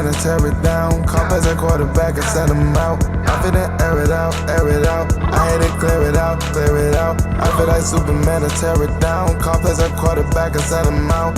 and tear it down. Call as a quarterback and send him out. I feel it, air it out, air it out. I hit it, clear it out, clear it out. I feel like Superman and tear it down. Call as a quarterback and send him out.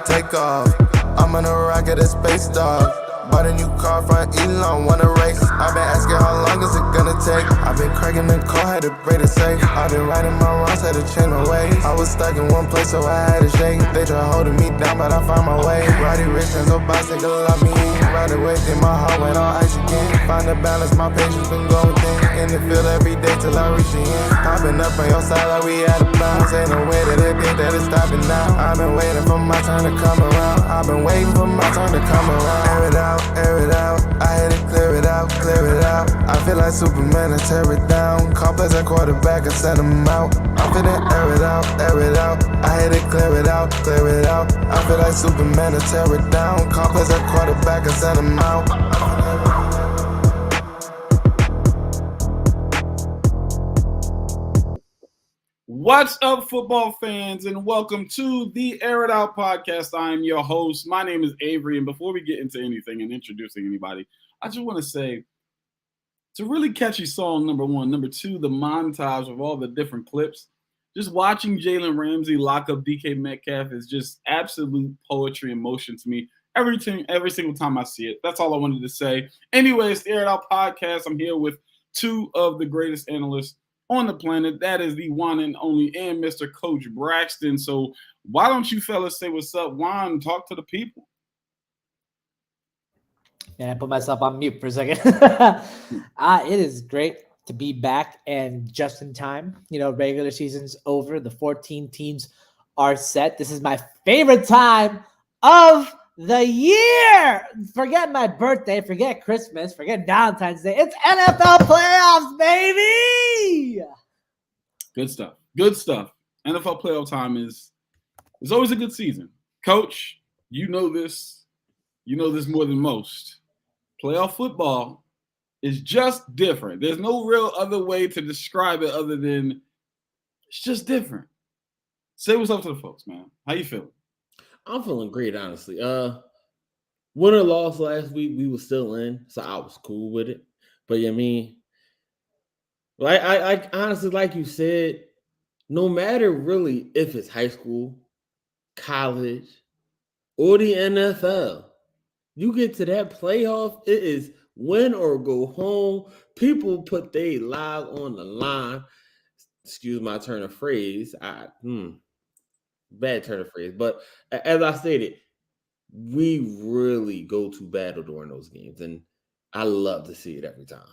Take off. I'm on a rocket, a space dog. Bought a new car from Elon, wanna race. I've been asking how long is it gonna take. I've been cracking the car, had to break it safe. I've been riding my wrongs, had to change my ways. I was stuck in one place, so I had to shake. They try holding me down, but I found my way. Roddy Rich and no bicycle love me. Right away, then my heart went all ice again. Find the balance, my patience been going thin. In the field every day till I reach the end. Popping up on your side like we had a bounce. Ain't no way that they think that it's stopping now. I've been waiting for my turn to come around. I've been waiting for my turn to come around. Air it out, air it out. I hit it, clear it out, clear it out. I feel like Superman and tear it down. Call as a quarterback and send him out. I feel it, air it out, air it out. I hit it, clear it out, clear it out. I feel like Superman and tear it down. Call as a quarterback and send him out. What's up, football fans, and welcome to the Air It Out podcast. I am your host. My name is Avery, and before we get into anything and introducing anybody, I just want to say it's a really catchy song, number one. Number two, the montage of all the different clips. Just watching Jalen Ramsey lock up DK Metcalf is just absolute poetry in motion to me every single time I see it. That's all I wanted to say. Anyways, the Air It Out podcast. I'm here with two of the greatest analysts on the planet. That is the one and only and Mr. Coach Braxton. So why don't you fellas say what's up? Juan, talk to the people. And I put myself on mute for a second. It is great to be back and just in time. You know, regular season's over. The 14 teams are set. This is my favorite time of the year. Forget my birthday. Forget Christmas. Forget Valentine's Day. It's NFL playoffs, baby. Good stuff. Good stuff. NFL playoff time is always a good season. Coach, you know this. You know this more than most. Playoff football is just different. There's no real other way to describe it other than it's just different. Say what's up to the folks, man. How you feeling? I'm feeling great, honestly. Win or loss last week, we were still in, so I was cool with it. But I mean, like I honestly, like you said, no matter really if it's high school, college, or the NFL, you get to that playoff, it is win or go home. People put their lives on the line. Excuse my turn of phrase. Bad turn of phrase. But as I stated, we really go to battle during those games. And I love to see it every time.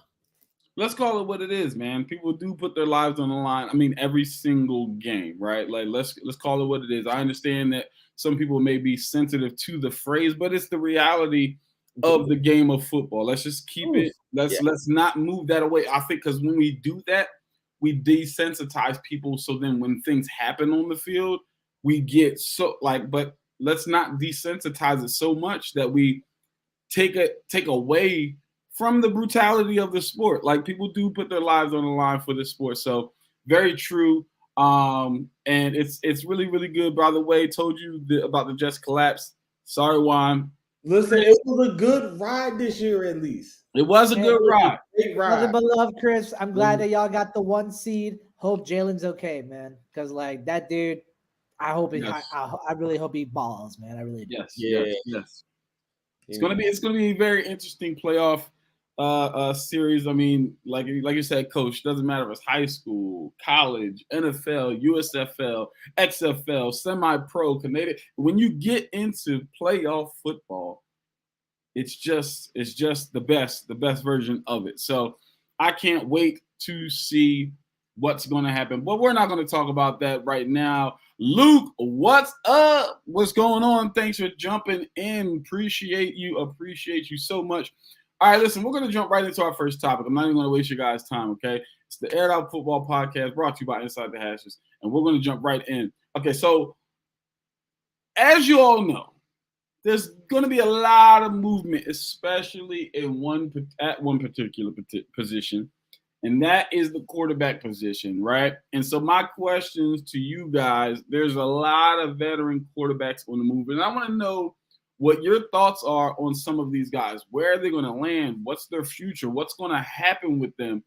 Let's call it what it is, man. People do put their lives on the line. I mean, every single game, right? Like let's call it what it is. I understand that some people may be sensitive to the phrase, but it's the reality of the game of football. Let's just keep it. Let's not move that away. I think because when we do that, we desensitize people. So then when things happen on the field, we get so but let's not desensitize it so much that we take away from the brutality of the sport. Like people do put their lives on the line for the sport. So very true. And it's really, really good. By the way, told you about the Jets collapse. Sorry, Juan. Listen, it was a good ride this year, at least. It was a good ride. Great ride. Nothing but love, Chris. I'm glad that y'all got the 1 seed. Hope Jalen's okay, man. Because like that dude, I hope I really hope he balls, man. I really do. Yes. It's gonna be a very interesting playoff series. I mean, like you said, Coach, doesn't matter if it's high school, college, NFL, USFL, XFL, semi-pro, Canadian. When you get into playoff football, it's just the best version of it. So I can't wait to see what's going to happen. But we're not going to talk about that right now. Luke, what's up? What's going on? Thanks for jumping in. Appreciate you so much. All right, listen, we're going to jump right into our first topic. I'm not even going to waste your guys' time, okay? It's the Air It Out Football Podcast brought to you by Inside the Hashes, and we're going to jump right in. Okay, so as you all know, there's going to be a lot of movement, especially at one particular position, and that is the quarterback position, right? And so my questions to you guys, there's a lot of veteran quarterbacks on the move, and I want to know what your thoughts are on some of these guys. Where are they going to land? What's their future? What's going to happen with them?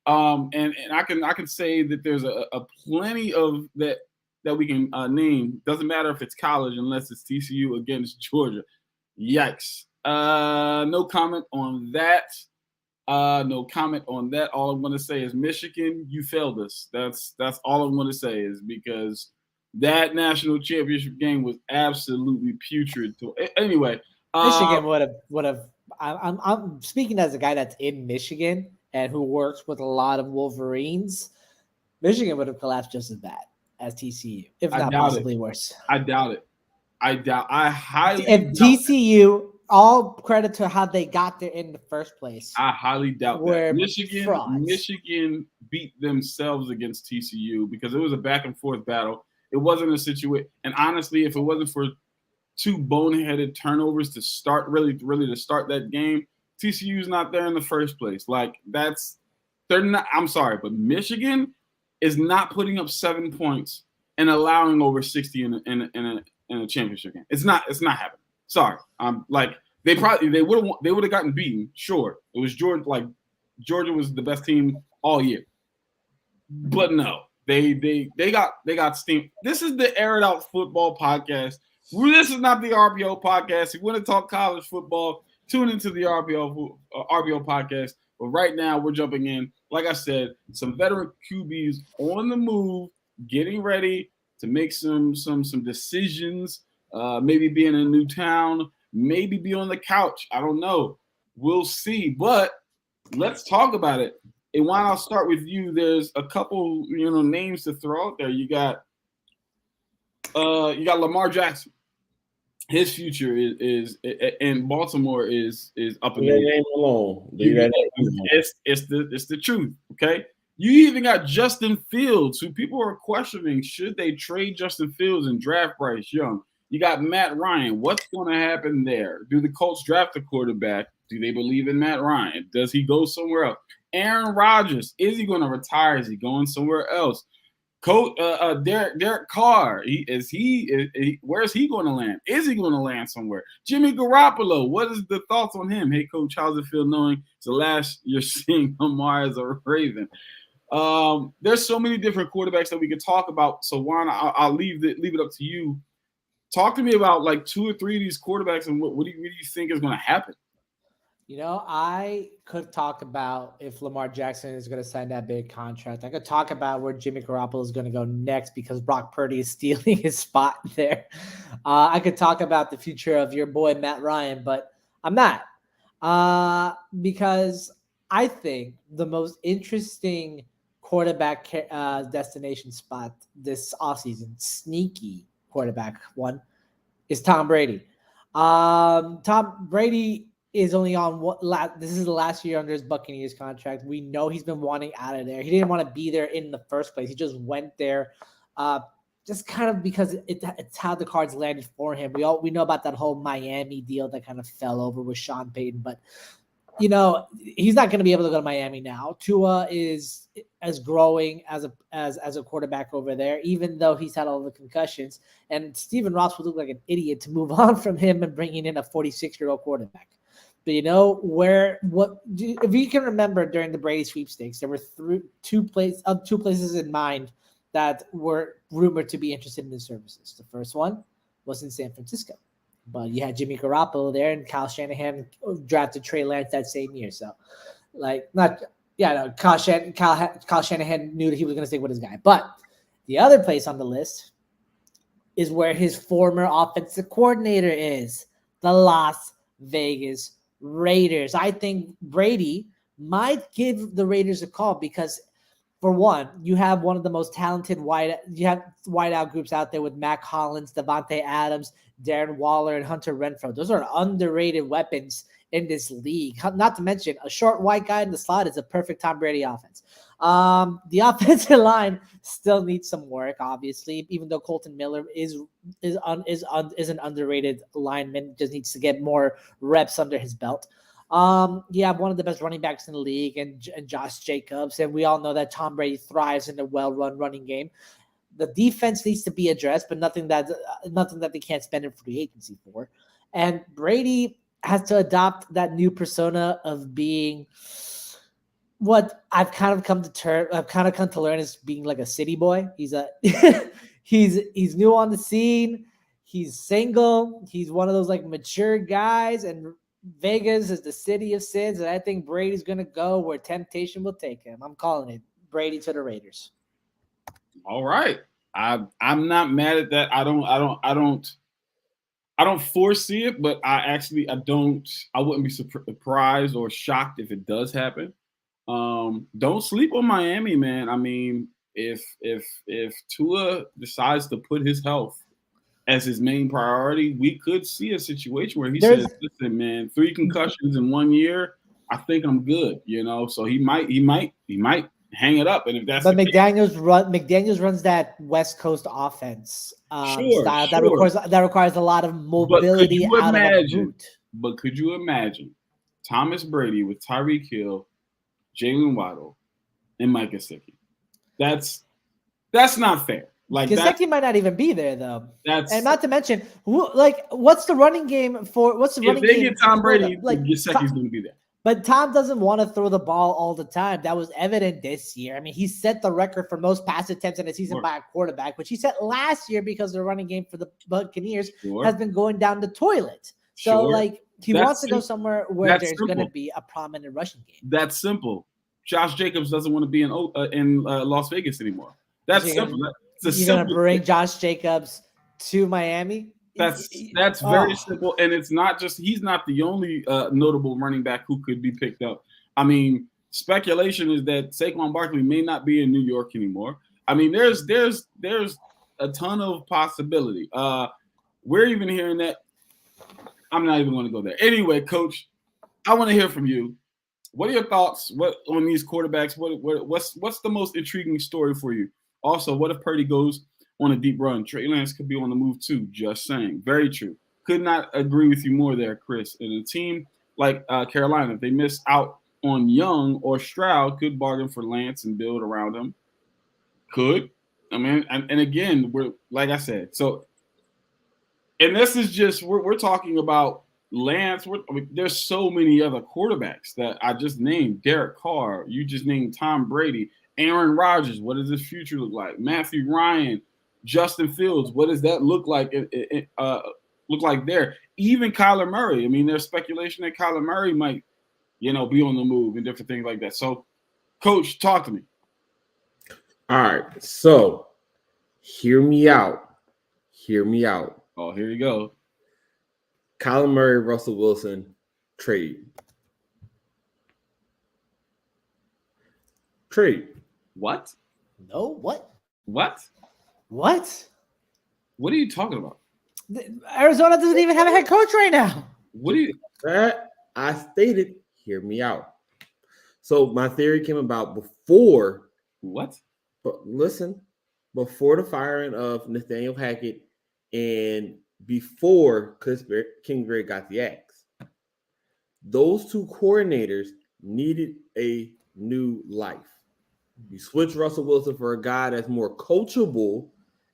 And I can say that there's a plenty of that we can name. Doesn't matter if it's college unless it's TCU against Georgia. Yikes. No comment on that. No comment on that. All I'm going to say is Michigan, you failed us. That's all I'm going to say is because that national championship game was absolutely putrid. Anyway, Michigan would have. I'm speaking as a guy that's in Michigan and who works with a lot of Wolverines. Michigan would have collapsed just as bad as TCU, if not possibly worse. I doubt it. I highly. If TCU, all credit to how they got there in the first place. I highly doubt that. Frauds. Michigan beat themselves against TCU because it was a back and forth battle. It wasn't a situation. And honestly, if it wasn't for two boneheaded turnovers to start really to start that game, TCU's not there in the first place. Like they're not. I'm sorry, but Michigan is not putting up 7 points and allowing over 60 in a championship game. It's not happening. Sorry. They would have gotten beaten. Sure. It was Georgia. Like Georgia was the best team all year. But no, they got steamed. This is the Air It Out Football Podcast. This is not the RPO podcast. If you want to talk college football, tune into the RPO podcast. But right now, we're jumping in. Like I said, some veteran QBs on the move, getting ready to make some decisions. Maybe be in a new town, maybe be on the couch. I don't know. We'll see. But let's talk about it. And why I'll start with you. There's a couple, names to throw out there. You got Lamar Jackson. His future is in Baltimore is up in the air. It's the truth. Okay. You even got Justin Fields, who people are questioning, should they trade Justin Fields and draft Bryce Young? You got Matt Ryan. What's going to happen there? Do the Colts draft a quarterback? Do they believe in Matt Ryan? Does he go somewhere else? Aaron Rodgers, is he going to retire? Is he going somewhere else? Coach Derek Carr, where's he going to land? Is he going to land somewhere? Jimmy Garoppolo, what is the thoughts on him? Hey, Coach, how's it feel knowing it's the last you're seeing Lamar as a Raven? There's so many different quarterbacks that we could talk about. So Juan, I'll leave it up to you. Talk to me about like 2 or 3 of these quarterbacks and what do you think is going to happen? I could talk about if Lamar Jackson is going to sign that big contract. I could talk about where Jimmy Garoppolo is going to go next because Brock Purdy is stealing his spot there. I could talk about the future of your boy Matt Ryan, but I'm not because I think the most interesting quarterback destination spot this offseason, sneaky quarterback one, is Tom Brady. Tom Brady is only on this is the last year under his Buccaneers contract. We know he's been wanting out of there. He didn't want to be there in the first place. He just went there just kind of because it's how the cards landed for him. We know about that whole Miami deal that kind of fell over with Sean Payton, but he's not going to be able to go to Miami now. Tua is as growing as a quarterback over there, even though he's had all the concussions. And Stephen Ross would look like an idiot to move on from him and bringing in a 46-year-old quarterback. But if you can remember during the Brady sweepstakes, there were two places in mind that were rumored to be interested in his services. The first one was in San Francisco, but you had Jimmy Garoppolo there, and Kyle Shanahan drafted Trey Lance that same year. So, Kyle Shanahan knew that he was going to stick with his guy. But the other place on the list is where his former offensive coordinator is, the Las Vegas Raiders. I think Brady might give the Raiders a call because, for one, you have one of the most talented wideout groups out there with Mac Hollins, Devontae Adams, Darren Waller, and Hunter Renfrow. Those are underrated weapons in this league. Not to mention, a short white guy in the slot is a perfect Tom Brady offense. The offensive line still needs some work, obviously, even though Colton Miller is an underrated lineman, just needs to get more reps under his belt. You have one of the best running backs in the league and Josh Jacobs, and we all know that Tom Brady thrives in a well-run running game. The defense needs to be addressed, but nothing that they can't spend in free agency for. And Brady has to adopt that new persona of being what I've kind of come to learn is being like a city boy. He's he's new on the scene. He's single. He's one of those like mature guys, and Vegas is the city of sins. And I think Brady's gonna go where temptation will take him. I'm calling it Brady to the Raiders. All right. I'm not mad at that. I don't foresee it, but I wouldn't be surprised or shocked if it does happen. Don't sleep on Miami, man. I mean, if Tua decides to put his health as his main priority, we could see a situation where he says, "Listen, man, 3 concussions in 1 year, I think I'm good." So he might hang it up. And if that's McDaniels runs that West Coast offense style that requires a lot of mobility out of a boot. But could you imagine Thomas Brady with Tyreek Hill, Jalen Waddle, and Mike Gesicki? That's not fair. Like Gesicki might not even be there though. And not to mention, what's the running game for? What's the running game? If they get Tom Brady, Gesicki's going to be there. But Tom doesn't want to throw the ball all the time. That was evident this year. I mean, he set the record for most pass attempts in a season by a quarterback, which he set last year because the running game for the Buccaneers has been going down the toilet. So, he wants to go somewhere where there's going to be a prominent rushing game. That's simple. Josh Jacobs doesn't want to be in Las Vegas anymore. That's simple. You're going to bring Josh Jacobs to Miami? That's very simple, and it's not just he's not the only notable running back who could be picked up. I mean, speculation is that Saquon Barkley may not be in New York anymore. I mean, there's a ton of possibility. We're even hearing that. I'm not even going to go there. Anyway, Coach, I want to hear from you. What are your thoughts? What on these quarterbacks? What's the most intriguing story for you? Also, what if Purdy goes on a deep run? Trey Lance could be on the move too. Just saying. Very true. Could not agree with you more there, Chris. And a team like Carolina, if they miss out on Young or Stroud, could bargain for Lance and build around him. Could. I mean, and again, we're like I said. So, and this is just we're talking about Lance. There's so many other quarterbacks that I just named. Derek Carr. You just named Tom Brady. Aaron Rodgers. What does his future look like? Matthew Ryan. Justin Fields, what does that look like? Look like there. Even Kyler Murray. I mean, there's speculation that Kyler Murray might, be on the move and different things like that. So, Coach, talk to me. All right. So, hear me out. Hear me out. Oh, here you go. Kyler Murray, Russell Wilson, trade. What? No, what? What? What? What are you talking about? Arizona doesn't even have a head coach right now. What do you? That I stated. Hear me out. So my theory came about before. What? But listen, before the firing of Nathaniel Hackett and before Cliff Kingsbury got the axe, those two coordinators needed a new life. You switch Russell Wilson for a guy that's more coachable,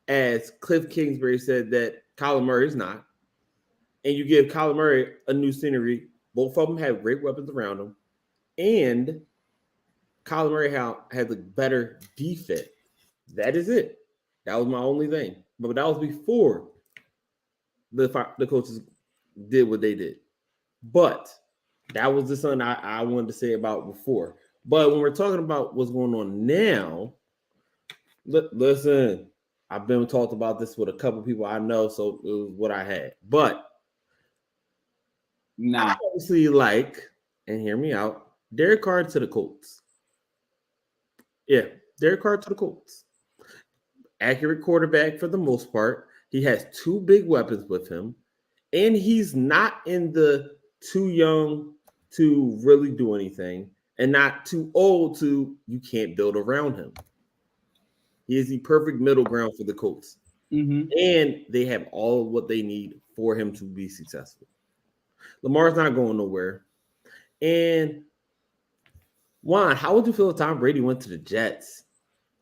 as Cliff Kingsbury said that Kyler Murray is not. And you give Kyler Murray a new scenery. Both of them have great weapons around them. And Kyler Murray has a better defense. That is it. That was my only thing. But that was before the coaches did what they did. But that was just something I wanted to say about before. But when we're talking about what's going on now, listen, I've been talked about this with a couple people I know, so it was what I had. But I obviously and hear me out, Derek Carr to the Colts. Yeah, Derek Carr to the Colts. Accurate quarterback for the most part. He has 2 big weapons with him, and he's not in the too young to really do anything and not too old to you can't build around him. He is the perfect middle ground for the Colts. Mm-hmm. And they have all of what they need for him to be successful. Lamar's not going nowhere. And Juan, how would you feel if Tom Brady went to the Jets?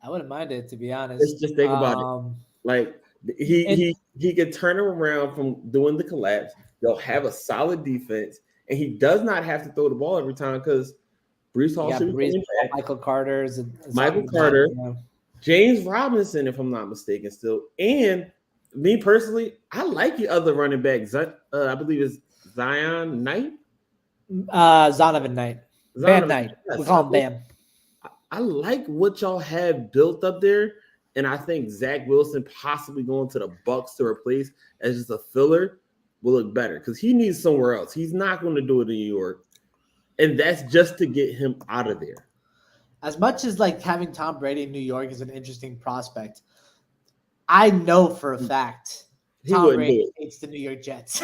I wouldn't mind it, to be honest. Let's just think about it. Like he could turn him around from doing the collapse. They'll have a solid defense, and he does not have to throw the ball every time because Breece Hall should be coming back. Michael Carter's Michael Carter, James Robinson, if I'm not mistaken, still. And me personally, I like the other running back. I believe it's Zion Knight. Zonovan Knight. Bam Knight. We call him Bam. I like what y'all have built up there. And I think Zach Wilson possibly going to the Bucs to replace as just a filler will look better because he needs somewhere else. He's not going to do it in New York. And that's just to get him out of there. As much as like having Tom Brady in New York is an interesting prospect, I know for a fact Tom Brady hates the New York Jets.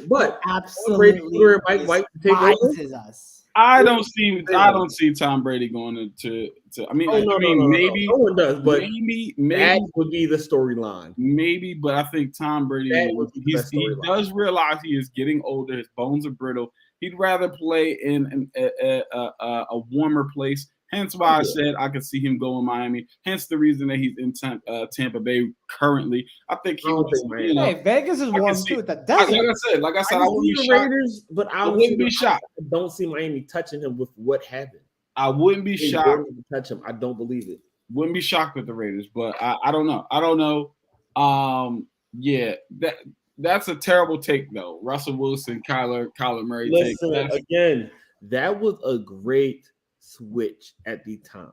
But absolutely Mike White to take over us. I don't see Tom Brady going to I mean, maybe no one does, but maybe that would be the storyline. Maybe, but I think Tom Brady he does realize he is getting older. His bones are brittle. He'd rather play in a warmer place. Hence why I said I could see him go in Miami. Hence the reason that he's in Tampa Bay currently. I think he Hey, Vegas is warm too. Like I said, I wouldn't be shocked. Raiders, but I wouldn't be shocked. I don't see Miami touching him with what happened. I wouldn't be shocked to touch him. I don't believe it. Wouldn't be shocked with the Raiders, but I don't know. I don't know. Yeah, that's a terrible take though. Russell Wilson, Kyler Murray. Listen, again, that was a great switch at the time.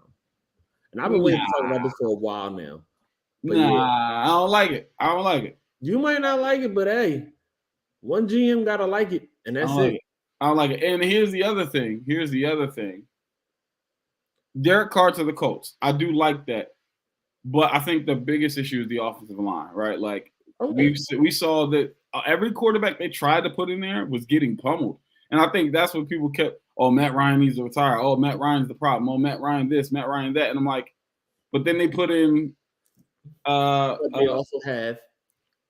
And I've been waiting to talk about this for a while now. But I don't like it. I don't like it. You might not like it, but hey, one GM gotta like it, and that's it. I don't like it. And here's the other thing. Derek Carr to the Colts. I do like that. But I think the biggest issue is the offensive line, right? Like we saw that every quarterback they tried to put in there was getting pummeled. And I think that's what people kept, oh, Matt Ryan needs to retire. Oh, Matt Ryan's the problem. Oh, Matt Ryan this, Matt Ryan that. And I'm like, but then they put in but they also have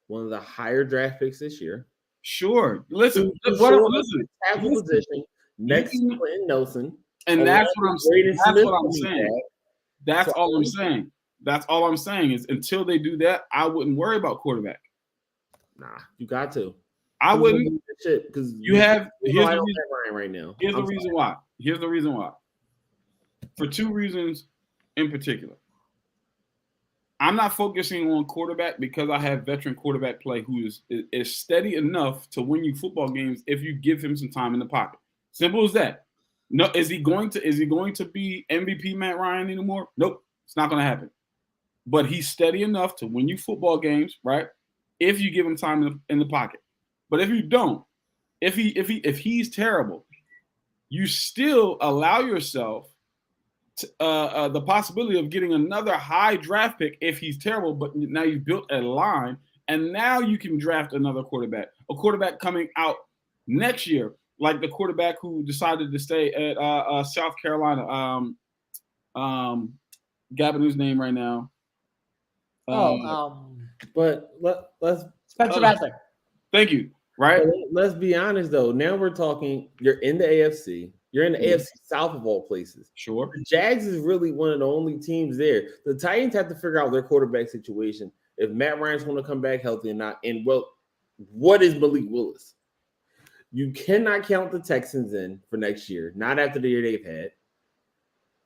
one of the higher draft picks this year. Sure. Listen. Tackle position next to Quentin Nelson. And that's what I'm saying. That's all I'm saying. That's all I'm saying is until they do that, I wouldn't worry about quarterback. Nah, you got to. I wouldn't because you have. Here's the reason right now. Here's the reason why. Here's the reason why. For two reasons in particular. I'm not focusing on quarterback because I have veteran quarterback play who is steady enough to win you football games if you give him some time in the pocket. Simple as that. No, is he going to be MVP Matt Ryan anymore? Nope, it's not going to happen. But he's steady enough to win you football games, right? If you give him time in the pocket. But if you don't, if he's terrible, you still allow yourself to, the possibility of getting another high draft pick if he's terrible. But now you've built a line, and now you can draft another quarterback, a quarterback coming out next year. Like the quarterback who decided to stay at South Carolina, gabbing his name right now. But let's Spencer Rattler. Thank you. Right. Let's be honest though. Now we're talking. You're in the AFC. You're in the AFC South of all places. Sure. The Jags is really one of the only teams there. The Titans have to figure out their quarterback situation. If Matt Ryan's going to come back healthy or not. And what is Malik Willis? You cannot count the Texans in for next year, not after the year they've had.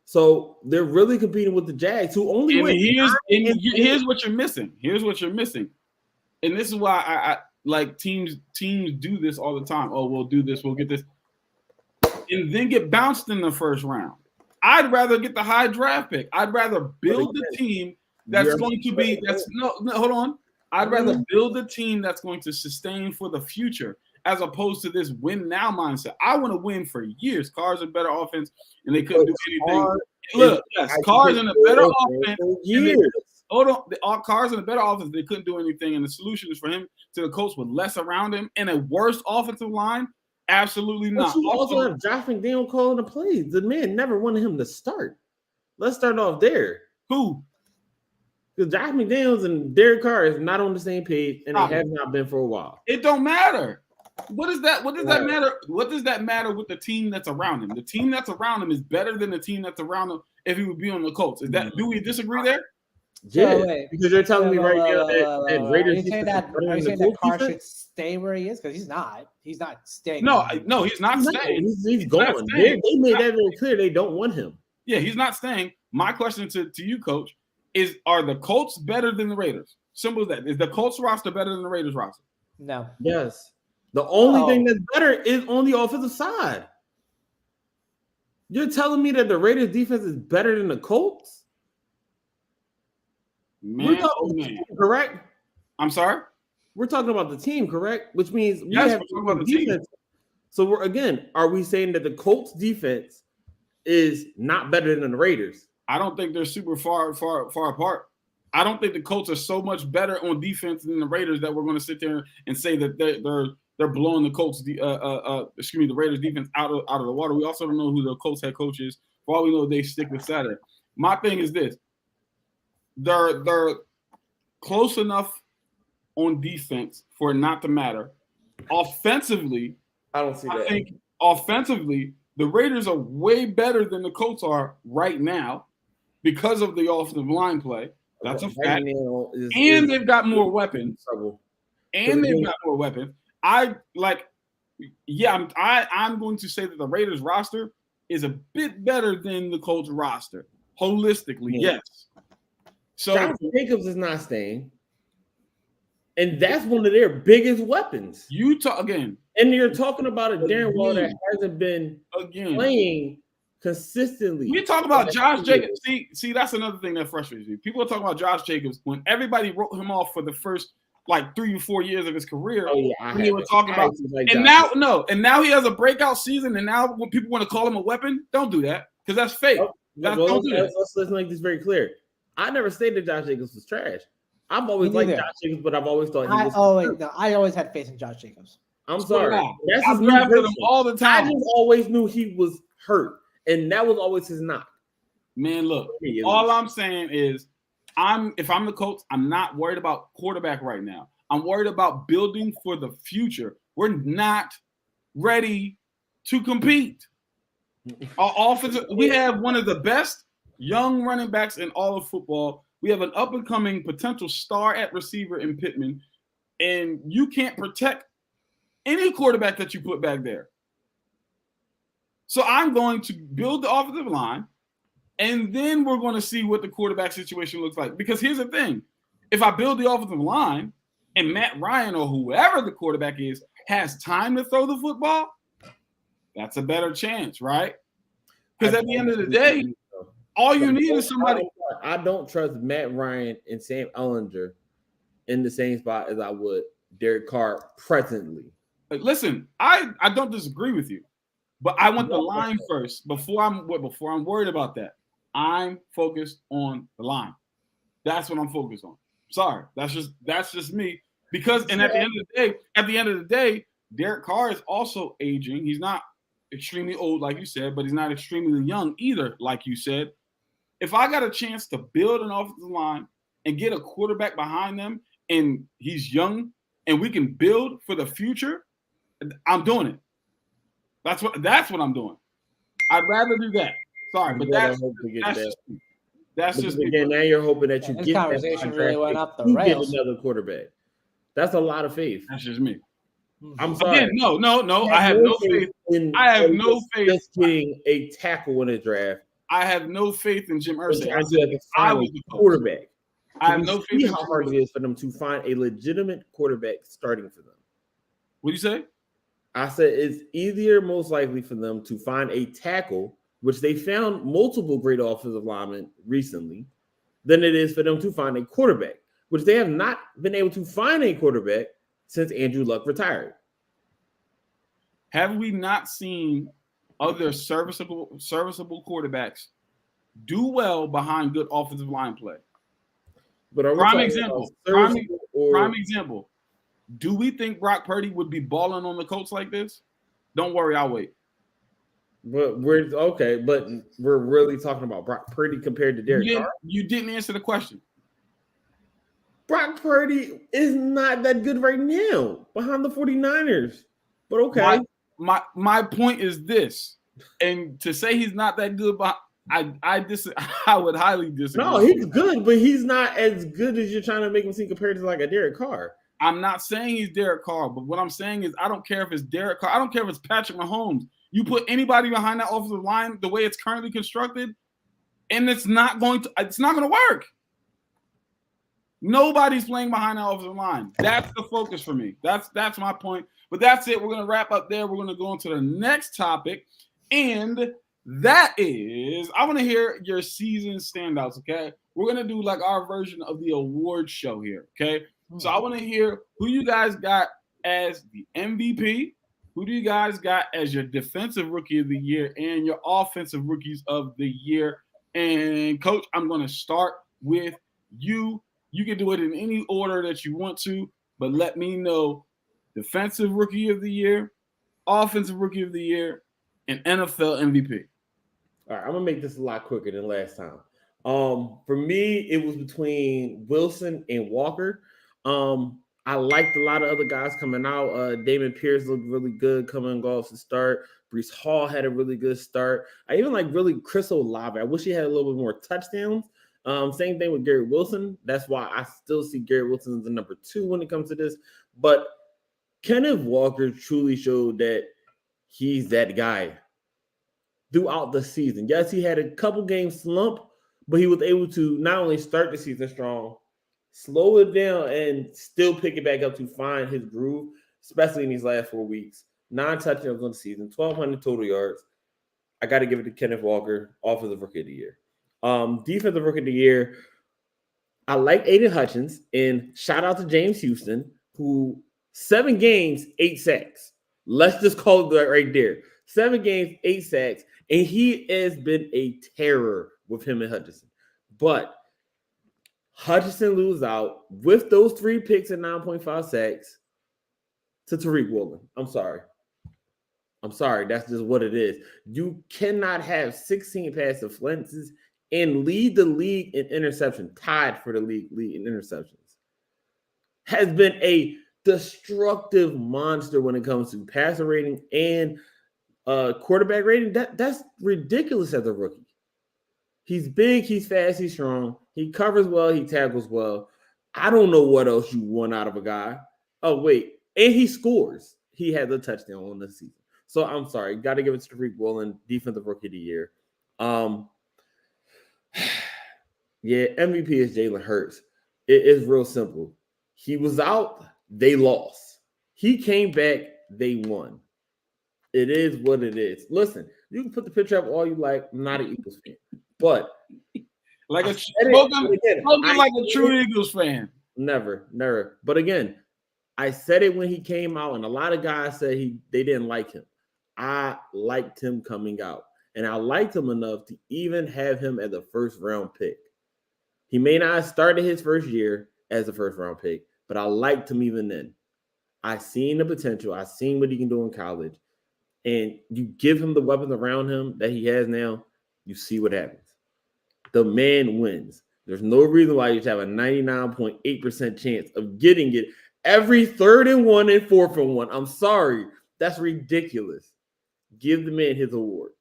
So they're really competing with the Jags, who only win. Here's what you're missing. Here's what you're missing. And this is why I like teams do this all the time. Oh, we'll do this, we'll get this. And then get bounced in the first round. I'd rather get the high draft pick. I'd rather build the team that's going to be hold on. I'd rather build a team that's going to sustain for the future as opposed to this win now mindset. I want to win for years. Carr's a better offense, and they couldn't do anything. Look, yes, Carr's in a better offense. Hold on, Carr's in a better offense. They couldn't do anything, and the solution is for him to the Colts with less around him and a worse offensive line. Absolutely not. You also have Josh McDaniel calling the plays. The man never wanted him to start. Let's start off there. Who? Because Josh McDaniels and Derek Carr is not on the same page, and they have not been for a while. It don't matter. What does that matter? What does that matter with the team that's around him? The team that's around him is better than the team that's around him if he would be on the Colts. Do we disagree there? Yeah, So, wait. because you're telling me right now that Are Raiders you saying defense that? is better Are you than the saying that Colts Carr defense? should stay where he is? Because he's not. He's not staying. No, in- no, he's not No, staying. he's not gone. staying. They made that very clear. They don't want him. Yeah, he's not staying. My question to you, Coach, is: are the Colts better than the Raiders? Simple as that. Is the Colts roster better than the Raiders roster? No. Yes. The only Oh. thing that's better is on the offensive side. You're telling me that the Raiders defense is better than the Colts? We're Man, talking oh the man. team, correct? I'm sorry. We're talking about the team, correct? Which means we Yes, have we're talking about the team. defense. So are we saying that the Colts defense is not better than the Raiders? I don't think they're super far apart. I don't think the Colts are so much better on defense than the Raiders that we're going to sit there and say that they're blowing the Colts, the Raiders defense out of the water. We also don't know who the Colts head coach is. For all we know, they stick with Saturday. My thing is this: they're close enough on defense for it not to matter. Offensively, I don't see I think offensively, the Raiders are way better than the Colts are right now because of the offensive line play. That's a fact. And they've got more weapons. I'm going to say that the Raiders roster is a bit better than the Colts roster. Holistically, yes. So Josh Jacobs is not staying. And that's one of their biggest weapons. You talk again. And you're talking about a Darren Waller that hasn't been playing consistently. We talk about Josh Jacobs. See, that's another thing that frustrates me. People are talking about Josh Jacobs when everybody wrote him off for the first like 3 or 4 years of his career. Oh yeah, when he was talking about, and now he has a breakout season, and now when people want to call him a weapon, don't do that because that's fake. Let's make this very clear. I never stated Josh Jacobs was trash. I've always liked Josh Jacobs, but I've always thought he was. I always had faith in Josh Jacobs. I'm sorry. I've drafted him all the time. I just always knew he was hurt, and that was always his knock. Man, look, all I'm saying is, if I'm the Colts, I'm not worried about quarterback right now. I'm worried about building for the future. We're not ready to compete. Our offensive, we have one of the best young running backs in all of football. We have an up-and-coming potential star at receiver in Pittman, and you can't protect any quarterback that you put back there. So I'm going to build the offensive line, and then we're going to see what the quarterback situation looks like. Because here's the thing. If I build the offensive line and Matt Ryan or whoever the quarterback is has time to throw the football, that's a better chance, right? Because at the end of the day, all you need is somebody. I don't trust Matt Ryan and Sam Ehlinger in the same spot as I would Derek Carr presently. Listen, I don't disagree with you, but I want the line first before I'm worried about that. I'm focused on the line. That's what I'm focused on. Sorry, that's just me. Because at the end of the day, Derek Carr is also aging. He's not extremely old, like you said, but he's not extremely young either, like you said. If I got a chance to build an offensive line and get a quarterback behind them, and he's young, and we can build for the future, I'm doing it. That's what I'm doing. I'd rather do that. Sorry, but that's just again. Now you're hoping that you get conversation really went up the rails. Get another quarterback. That's a lot of faith. That's just me. I'm sorry. Again, no. I have no faith. I have no faith. Just getting a tackle in the draft. I have no faith in Jim Irsay. I was the quarterback. I have no faith in how hard it is for them to find a legitimate quarterback starting for them. What do you say? I said it's easier, most likely, for them to find a tackle, which they found multiple great offensive linemen recently, than it is for them to find a quarterback, which they have not been able to find a quarterback since Andrew Luck retired. Have we not seen other serviceable quarterbacks do well behind good offensive line play? But prime example. Do we think Brock Purdy would be balling on the Colts like this? Don't worry, I'll wait. But we're really talking about Brock Purdy compared to Derek Carr. You didn't answer the question. Brock Purdy is not that good right now behind the 49ers. But okay. My point is this, and to say he's not that good, I would highly disagree. No, he's good, but he's not as good as you're trying to make him seem compared to like a Derek Carr. I'm not saying he's Derek Carr, but what I'm saying is I don't care if it's Derek Carr. I don't care if it's Patrick Mahomes. You put anybody behind that offensive line the way it's currently constructed, and it's not going to work. Nobody's playing behind that offensive line. That's the focus for me. That's my point. But that's it. We're going to wrap up there. We're going to go into the next topic, and that is, I want to hear your season standouts, okay? We're going to do like our version of the award show here, okay? So I want to hear who you guys got as the MVP, who do you guys got as your defensive rookie of the year, and your offensive rookies of the year. And Coach, I'm going to start with you. You can do it in any order that you want to, but let me know defensive rookie of the year, offensive rookie of the year, and NFL MVP. All right, I'm gonna make this a lot quicker than last time. For me, it was between Wilson and Walker. I liked a lot of other guys coming out. Damon Pierce looked really good coming off the start. Breece Hall had a really good start. I even like really Chris Olave. I wish he had a little bit more touchdowns. Same thing with Garrett Wilson. That's why I still see Garrett Wilson as the number 2 when it comes to this. But Kenneth Walker truly showed that he's that guy throughout the season. Yes, he had a couple games slump, but he was able to not only start the season strong, slow it down, and still pick it back up to find his groove, especially in these last 4 weeks. 9 touchdowns on the season, 1,200 total yards. I got to give it to Kenneth Walker, offensive rookie of the year. Defensive rookie of the year, I like Aiden Hutchins, and shout out to James Houston, who 7 games, 8 sacks. Let's just call it that right there. 7 games, 8 sacks, and he has been a terror with him and Hutchinson. But Hutchinson lose out with those 3 picks and 9.5 sacks to Tariq Woolen. I'm sorry. That's just what it is. You cannot have 16 pass defenses and lead the league in interception, tied for the league in interceptions. Has been a destructive monster when it comes to passer rating and quarterback rating. That's ridiculous as a rookie. He's big, he's fast, he's strong. He covers well, he tackles well. I don't know what else you want out of a guy. Oh, wait. And he scores. He had the touchdown on this season. So I'm sorry. Got to give it to Tariq Woolen, defensive rookie of the year. Yeah, MVP is Jalen Hurts. It is real simple. He was out, they lost. He came back, they won. It is what it is. Listen, you can put the picture up all you like. I'm not an Eagles fan, but like a true Eagles fan. Never. But again, I said it when he came out, and a lot of guys said they didn't like him. I liked him coming out, and I liked him enough to even have him as a first-round pick. He may not have started his first year as a first-round pick, but I liked him even then. I seen the potential. I seen what he can do in college. And you give him the weapons around him that he has now, you see what happens. The man wins. There's no reason why you should have a 99.8% chance of getting it every 3rd and 1 and 4th and 1. I'm sorry. That's ridiculous. Give the man his award.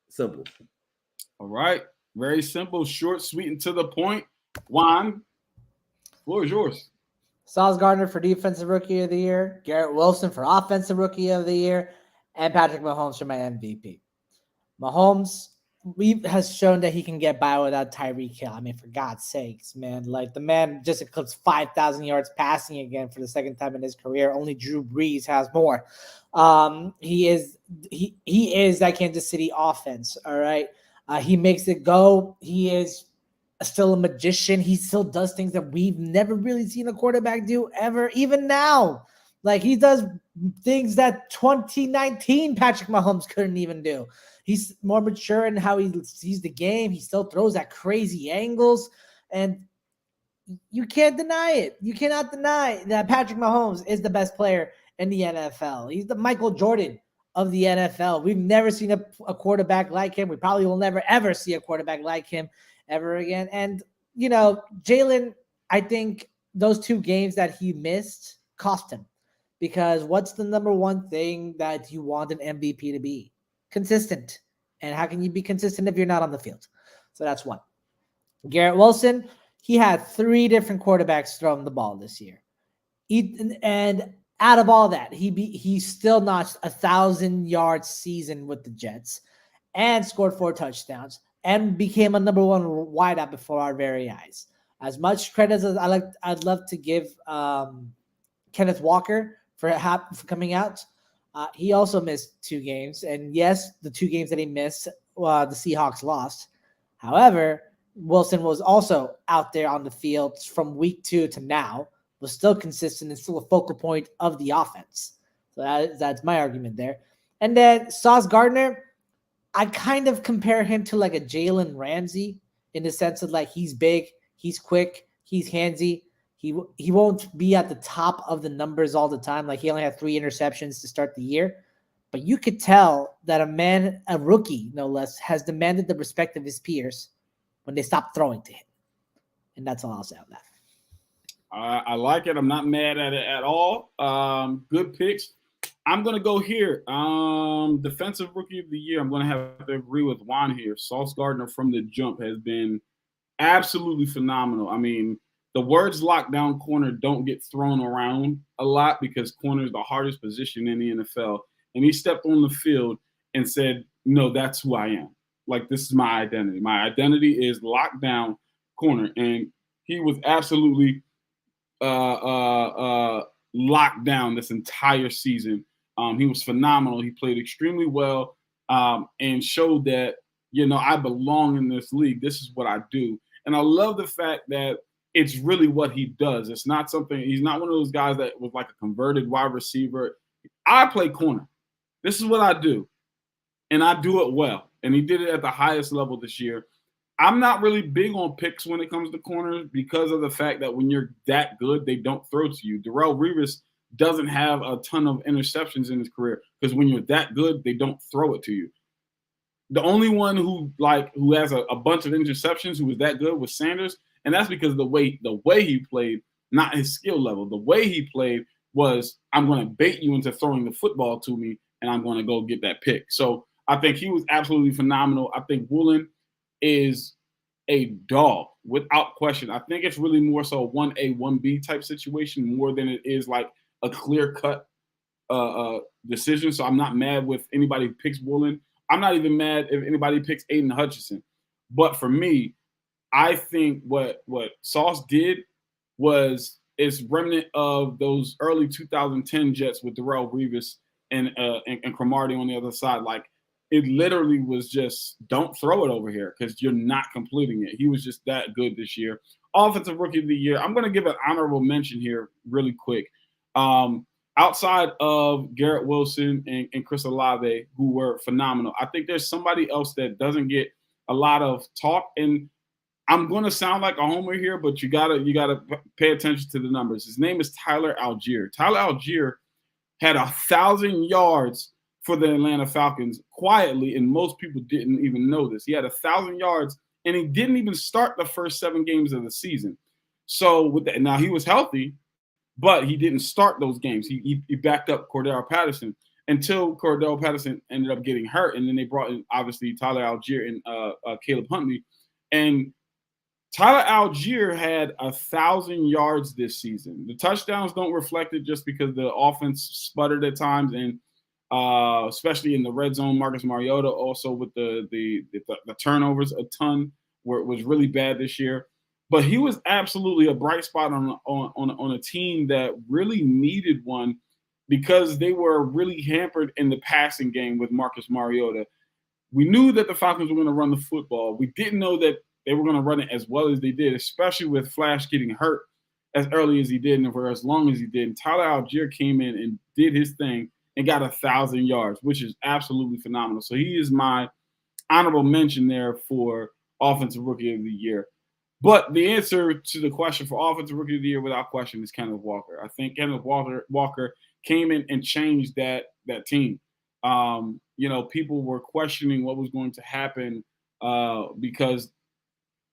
Simple. All right. Very simple, short, sweet, and to the point. Juan, floor is yours. Sauce Gardner for defensive rookie of the year, Garrett Wilson for offensive rookie of the year, and Patrick Mahomes for my MVP. Mahomes has shown that he can get by without Tyreek Hill. I mean, for God's sakes, man. Like, the man just eclipsed 5,000 yards passing again for the 2nd time in his career. Only Drew Brees has more. He is that Kansas City offense, all right? He makes it go. He is still a magician. He still does things that we've never really seen a quarterback do ever, even now. Like, he does things that 2019 Patrick Mahomes couldn't even do. He's more mature in how he sees the game. He still throws at crazy angles, and you can't deny it. You cannot deny that Patrick Mahomes is the best player in the NFL. He's the Michael Jordan of the NFL. We've never seen a quarterback like him. We probably will never, ever see a quarterback like him ever again. And, you know, Jalen, I think those 2 games that he missed cost him, because what's the number one thing that you want an MVP to be? Consistent. And how can you be consistent if you're not on the field? So that's one. Garrett Wilson, he had 3 different quarterbacks throwing the ball this year. And out of all that, he still notched 1,000-yard season with the Jets and scored 4 touchdowns and became a number 1 wideout before our very eyes. As much credit as I'd love to give Kenneth Walker for coming out, he also missed 2 games. And yes, the 2 games that he missed, the Seahawks lost. However, Wilson was also out there on the field from week 2 to now, was still consistent and still a focal point of the offense. So that's my argument there. And then Sauce Gardner, I kind of compare him to like a Jalen Ramsey in the sense of like he's big, he's quick, he's handsy. He won't be at the top of the numbers all the time. Like he only had 3 interceptions to start the year. But you could tell that a rookie, no less, has demanded the respect of his peers when they stop throwing to him. And that's all I'll say on that. I like it. I'm not mad at it at all. Good picks. I'm going to go here. Defensive Rookie of the Year. I'm going to have to agree with Juan here. Sauce Gardner from the jump has been absolutely phenomenal. I mean, the words lockdown corner don't get thrown around a lot because corner is the hardest position in the NFL. And he stepped on the field and said, no, that's who I am. Like, this is my identity. My identity is lockdown corner. And he was absolutely locked down this entire season. He was phenomenal. He played extremely well and showed that, I belong in this league. This is what I do. And I love the fact that it's really what he does. It's not something, he's not one of those guys that was like a converted wide receiver. I play corner. This is what I do. And I do it well. And he did it at the highest level this year. I'm not really big on picks when it comes to corners because of the fact that when you're that good, they don't throw to you. Darrelle Revis doesn't have a ton of interceptions in his career because when you're that good, they don't throw it to you. The only one who has a bunch of interceptions who was that good was Sanders, and that's because the way he played, not his skill level. The way he played was, I'm going to bait you into throwing the football to me, and I'm going to go get that pick. So I think he was absolutely phenomenal. I think Woolen is a dog without question. I think it's really more so 1A, 1B type situation more than it is like a clear-cut decision. So I'm not mad with anybody who picks Woolen. I'm not even mad if anybody picks Aiden Hutchinson. But for me, I think what Sauce did is remnant of those early 2010 Jets with Darrelle Revis and Cromartie on the other side. Like, it literally was just, don't throw it over here because you're not completing it. He was just that good this year. Offensive Rookie of the Year. I'm going to give an honorable mention here really quick. Outside of Garrett Wilson and Chris Olave, who were phenomenal, I think there's somebody else that doesn't get a lot of talk. And I'm going to sound like a homer here, but you gotta pay attention to the numbers. His name is Tyler Algier. Tyler Algier had 1,000 yards for the Atlanta Falcons quietly, and most people didn't even know this. He had 1,000 yards, and he didn't even start the first 7 games of the season. So with that, now he was healthy, but he didn't start those games. He backed up Cordell Patterson until Cordell Patterson ended up getting hurt, and then they brought in, obviously, Tyler Algier and Caleb Huntley. And Tyler Algier had 1,000 yards this season. The touchdowns don't reflect it just because the offense sputtered at times, and especially in the red zone. Marcus Mariota also with the turnovers a ton was really bad this year. But he was absolutely a bright spot on a team that really needed one because they were really hampered in the passing game with Marcus Mariota. We knew that the Falcons were going to run the football. We didn't know that they were going to run it as well as they did, especially with Flash getting hurt as early as he did and for as long as he did. And Tyler Algier came in and did his thing and got 1,000 yards, which is absolutely phenomenal. So he is my honorable mention there for Offensive Rookie of the Year. But the answer to the question for Offensive Rookie of the Year, without question, is Kenneth Walker. I think Kenneth Walker came in and changed that team. People were questioning what was going to happen because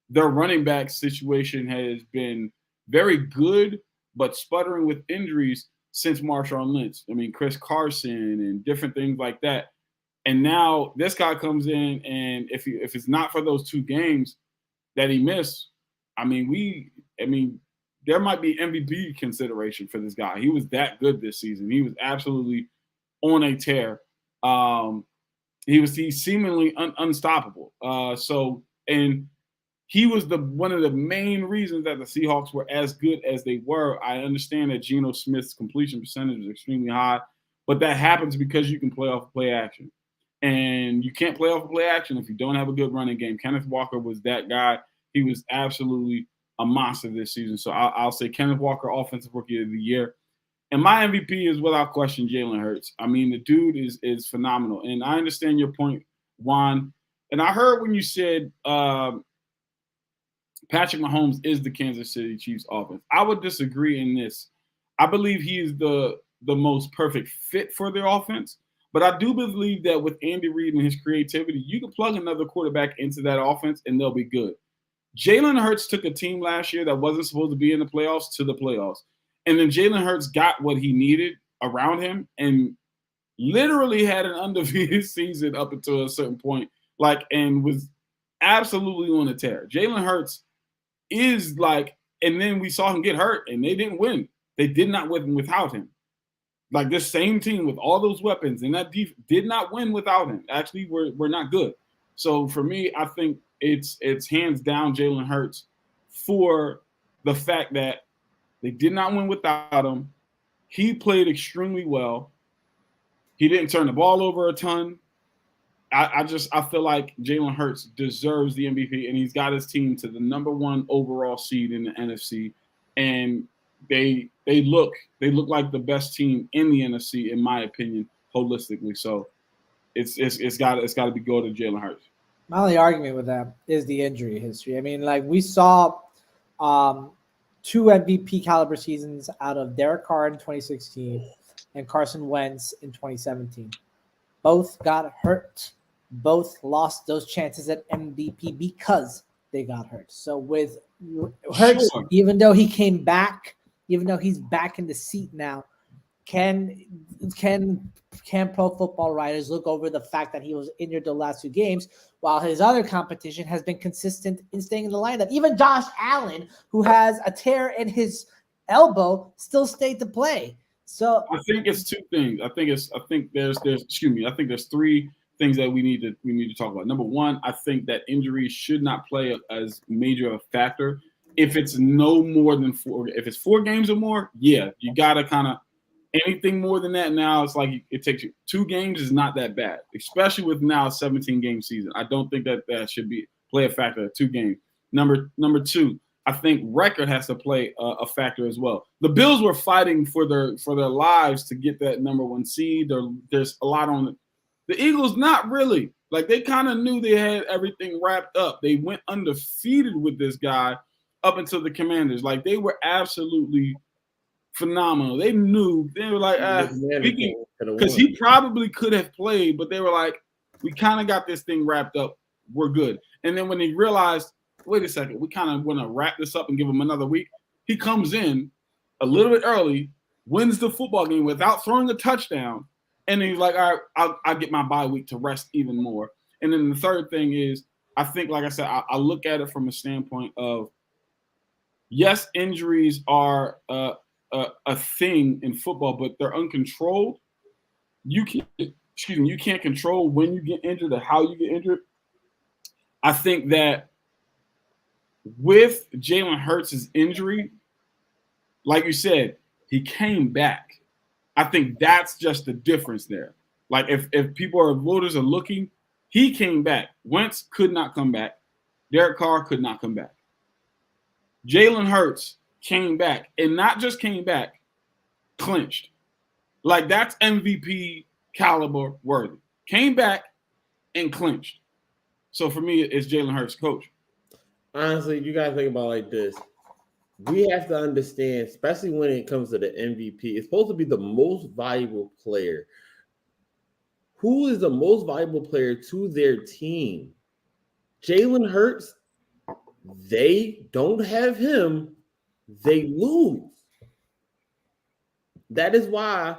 their running back situation has been very good, but sputtering with injuries since Marshawn Lynch. I mean, Chris Carson and different things like that. And now this guy comes in, and if it's not for those 2 games that he missed, I mean, there might be MVP consideration for this guy. He was that good this season. He was absolutely on a tear. He's seemingly unstoppable. And he was one of the main reasons that the Seahawks were as good as they were. I understand that Geno Smith's completion percentage is extremely high, but that happens because you can play off play action. And you can't play off play action if you don't have a good running game. Kenneth Walker was that guy. He was absolutely a monster this season. So I'll say Kenneth Walker, Offensive Rookie of the Year. And my MVP is without question Jalen Hurts. I mean, the dude is phenomenal. And I understand your point, Juan. And I heard when you said Patrick Mahomes is the Kansas City Chiefs offense. I would disagree in this. I believe he is the most perfect fit for their offense. But I do believe that with Andy Reid and his creativity, you can plug another quarterback into that offense and they'll be good. Jalen Hurts took a team last year that wasn't supposed to be in the playoffs to the playoffs. And then Jalen Hurts got what he needed around him and literally had an undefeated season up until a certain point, and was absolutely on a tear. Jalen Hurts is and then we saw him get hurt and they didn't win. They did not win without him. Like this same team with all those weapons and that did not win without him. Actually, we're not good. So for me, I think it's hands down Jalen Hurts for the fact that they did not win without him. He played extremely well. He didn't turn the ball over a ton. I feel like Jalen Hurts deserves the MVP, and he's got his team to the #1 overall seed in the NFC. And they look like the best team in the NFC, in my opinion, holistically. So it's got to be go to Jalen Hurts. My only argument with that is the injury history. I mean, we saw 2 MVP caliber seasons out of Derek Carr in 2016 and Carson Wentz in 2017. Both got hurt. Both lost those chances at MVP because they got hurt. So with Hurts, Sure. even though he came back, even though he's back in the seat now, can Pro Football Writers look over the fact that he was injured the last 2 games while his other competition has been consistent in staying in the lineup? Even Josh Allen, who has a tear in his elbow, still stayed to play. So I think it's 2 things. I think there's 3 things that we need to talk about. Number 1, I think that injuries should not play as major a factor. If it's no more than 4, if it's 4 games or more, yeah, you gotta kind of anything more than that now. It's like it takes you 2 games is not that bad, especially with now a 17-game season. I don't think that should play a factor. 2 games. Number 2, I think record has to play a factor as well. The Bills were fighting for their lives to get that #1 seed. There's a lot on it. The Eagles, not really. They kind of knew they had everything wrapped up. They went undefeated with this guy up until the Commanders. They were absolutely phenomenal. They knew. They were like, because he probably could have played, but they were like, we kind of got this thing wrapped up. We're good. And then when they realized, wait a second, we kind of want to wrap this up and give him another week, he comes in a little bit early, wins the football game without throwing a touchdown, and then he's like, all right, I'll get my bye week to rest even more. And then the third thing is, I think, like I said, I look at it from a standpoint of, yes, injuries are a thing in football, but they're uncontrolled. You can't control when you get injured or how you get injured. I think that with Jalen Hurts' injury, like you said, he came back. I think that's just the difference there. If voters are looking, he came back. Wentz could not come back. Derek Carr could not come back. Jalen Hurts came back, and not just came back, clinched. That's MVP caliber worthy. Came back and clinched. So for me, it's Jalen Hurts, coach. Honestly, you got to think about it like this. We have to understand, especially when it comes to the MVP, it's supposed to be the most valuable player. Who is the most valuable player to their team? Jalen Hurts, they don't have him. They lose. That is why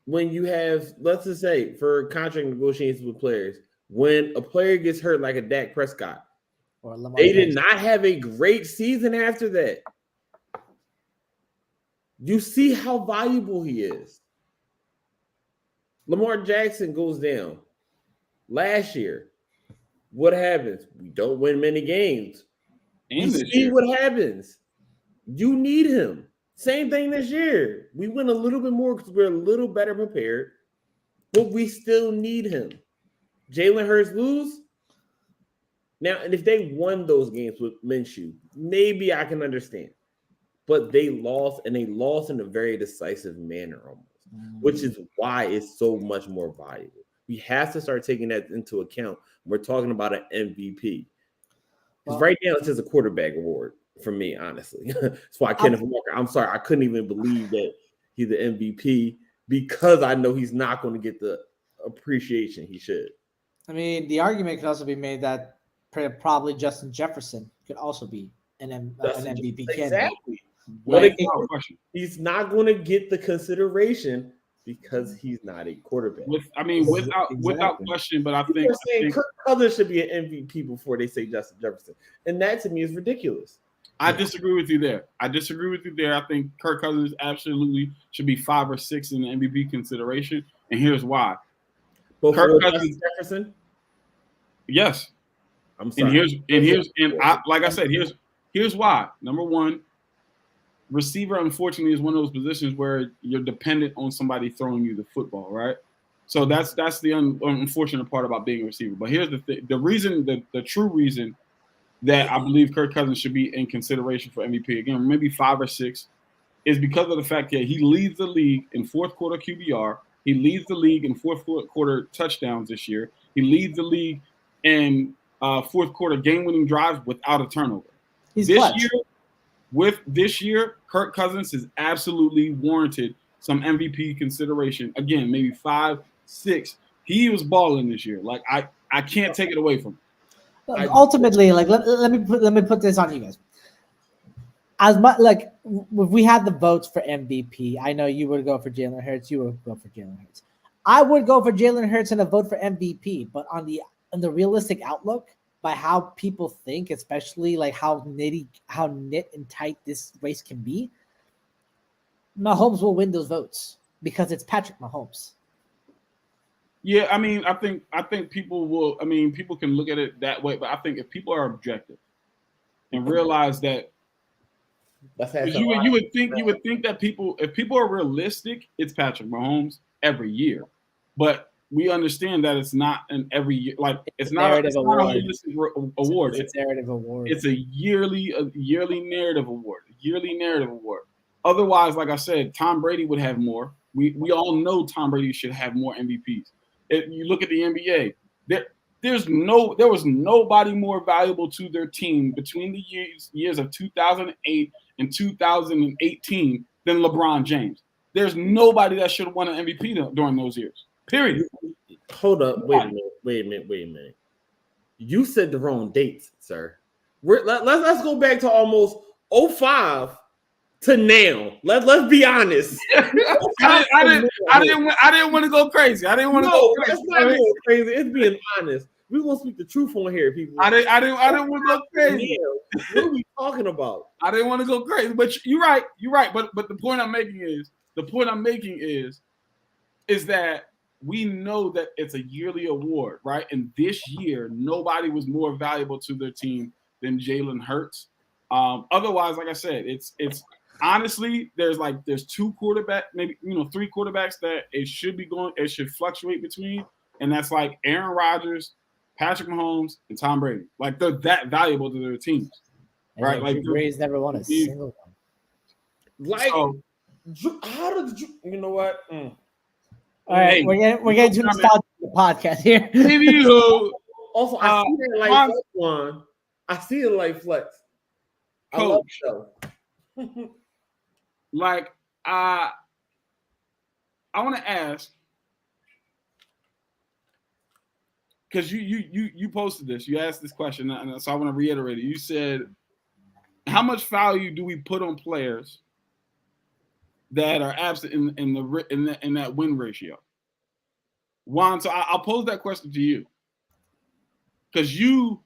when you have, let's just say, for contract negotiations with players, when a player gets hurt like a Dak Prescott, Or Lamar they did Jackson. not have a great season after that. You see how valuable he is. Lamar Jackson goes down. Last year, what happens? We don't win many games. You see what happens. You need him. Same thing this year. We win a little bit more because we're a little better prepared, but we still need him. Jalen Hurts lose. Now, and if they won those games with Minshew, maybe I can understand. But they lost, and they lost in a very decisive manner almost, which is why it's so much more valuable. We have to start taking that into account. We're talking about an MVP. Because right now, it's just a quarterback award for me, honestly. That's why Kenneth Walker, I'm sorry, I couldn't even believe that he's the MVP because I know he's not going to get the appreciation he should. I mean, the argument could also be made that probably Justin Jefferson could also be an MVP candidate. Exactly. Right? He's not going to get the consideration because he's not a quarterback. Without question, but I think Kirk Cousins should be an MVP before they say Justin Jefferson, and that to me is ridiculous. I disagree with you there. I think Kirk Cousins absolutely should be 5 or 6 in the MVP consideration, and here's why. Kirk Cousins, Jefferson. Yes, I'm sorry. Here's why. Number one, receiver, unfortunately, is one of those positions where you're dependent on somebody throwing you the football, right? So that's the unfortunate part about being a receiver. But here's the thing: the true reason that I believe Kirk Cousins should be in consideration for MVP again, maybe 5 or 6, is because of the fact that he leads the league in fourth quarter QBR. He leads the league in fourth quarter touchdowns this year. He leads the league in fourth quarter game-winning drives without a turnover. This year, Kirk Cousins is absolutely warranted some MVP consideration. Again, maybe 5, 6. He was balling this year. Like I can't take it away from him. Ultimately, like let me put this on you guys. As much like if we had the votes for MVP, I know you would go for Jalen Hurts. You would go for Jalen Hurts. I would go for Jalen Hurts and a vote for MVP. But on the realistic outlook, by how people think, especially like how knit and tight this race can be, Mahomes will win those votes because it's Patrick Mahomes. Yeah, I mean, I think people will. I mean, people can look at it that way, but I think if people are objective and realize that, you would think that if people are realistic, it's Patrick Mahomes every year, but we understand that it's not an every year. Like it's not a realistic award. It's a narrative award. It's a yearly narrative award. Otherwise, like I said, Tom Brady would have more. We all know Tom Brady should have more MVPs. If you look at the NBA, there was nobody more valuable to their team between the years of 2008 and 2018 than LeBron James. There's nobody that should have won an MVP during those years. Period. Hold up. Wait a minute. You said the wrong dates, sir. Let's go back to almost 05 to now. Let's be honest. I didn't want to go crazy. I didn't want to go crazy. That's not going crazy. It's being honest. We want to speak the truth on here, people. I didn't want to go crazy. What are we talking about? I didn't want to go crazy, but you're right. But the point I'm making is that we know that it's a yearly award, right? And this year, nobody was more valuable to their team than Jalen Hurts. Otherwise, like I said, it's honestly, there's 2 quarterbacks, maybe 3 quarterbacks that it should fluctuate between, and that's like Aaron Rodgers, Patrick Mahomes, and Tom Brady. Like they're that valuable to their teams, right? Like Brady's never won a single one. Like, how did you know what? All right, we're getting to nostalgia podcast here. Also, I see it like one. I see it like flex. I love the show. Like I want to ask, because you posted this, you asked this question, and so I want to reiterate it. You said, how much value do we put on players that are absent in that win ratio. Juan, so I'll pose that question to you because you,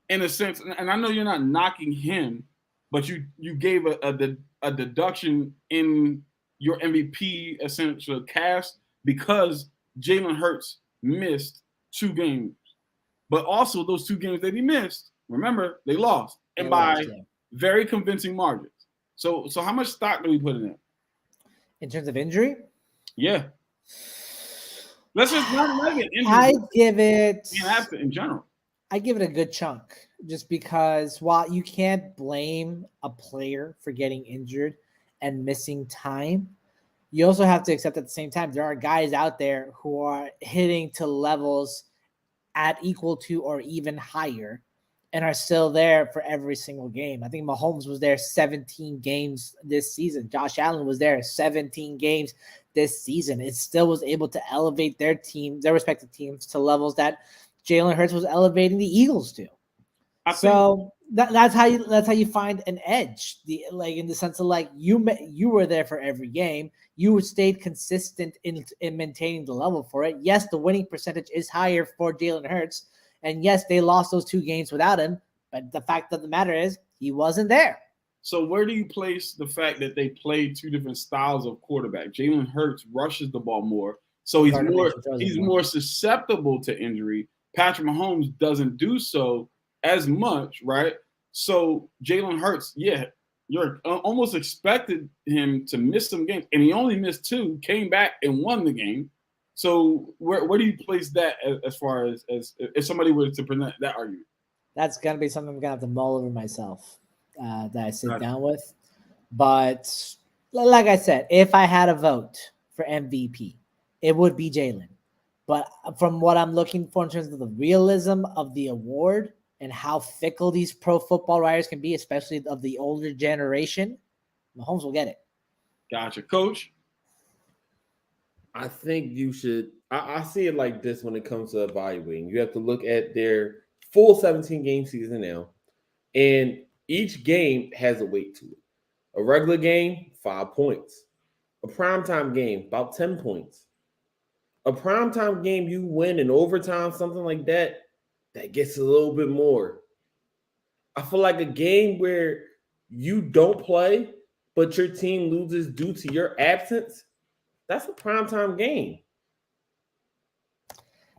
in a sense, and I know you're not knocking him, but you gave a deduction in your MVP essential cast because Jalen Hurts missed 2 games, but also those 2 games that he missed, remember, they lost, and by very convincing margins. So how much stock do we put in it? In terms of injury? Yeah. Let's just not get injury. I give it in general. I give it a good chunk just because while you can't blame a player for getting injured and missing time, you also have to accept at the same time there are guys out there who are hitting to levels at equal to or even higher and are still there for every single game. I think Mahomes was there 17 games this season. Josh Allen was there 17 games this season. It still was able to elevate their team, their respective teams, to levels that Jalen Hurts was elevating the Eagles to. So that's how you find an edge. In the sense of like you were there for every game. You stayed consistent in maintaining the level for it. Yes, the winning percentage is higher for Jalen Hurts, and yes, they lost those 2 games without him. But the fact of the matter is, he wasn't there. So where do you place the fact that they played 2 different styles of quarterback? Jalen Hurts rushes the ball more, so he's more susceptible to injury. Patrick Mahomes doesn't do so as much, right? So Jalen Hurts, you're almost expected him to miss some games, and he only missed 2, came back and won the game. So where do you place that as far as if somebody were to present that argument? That's gonna be something I'm gonna have to mull over myself that I sit down with. But like I said, if I had a vote for MVP, it would be Jalen. But from what I'm looking for in terms of the realism of the award and how fickle these pro football writers can be, especially of the older generation, Mahomes will get it. Gotcha. Coach? I think you should – I see it like this when it comes to evaluating. You have to look at their full 17-game season now, and each game has a weight to it. A regular game, 5 points. A primetime game, about 10 points. A primetime game you win in overtime, something like that, that gets a little bit more. I feel like a game where you don't play, but your team loses due to your absence, that's a primetime game.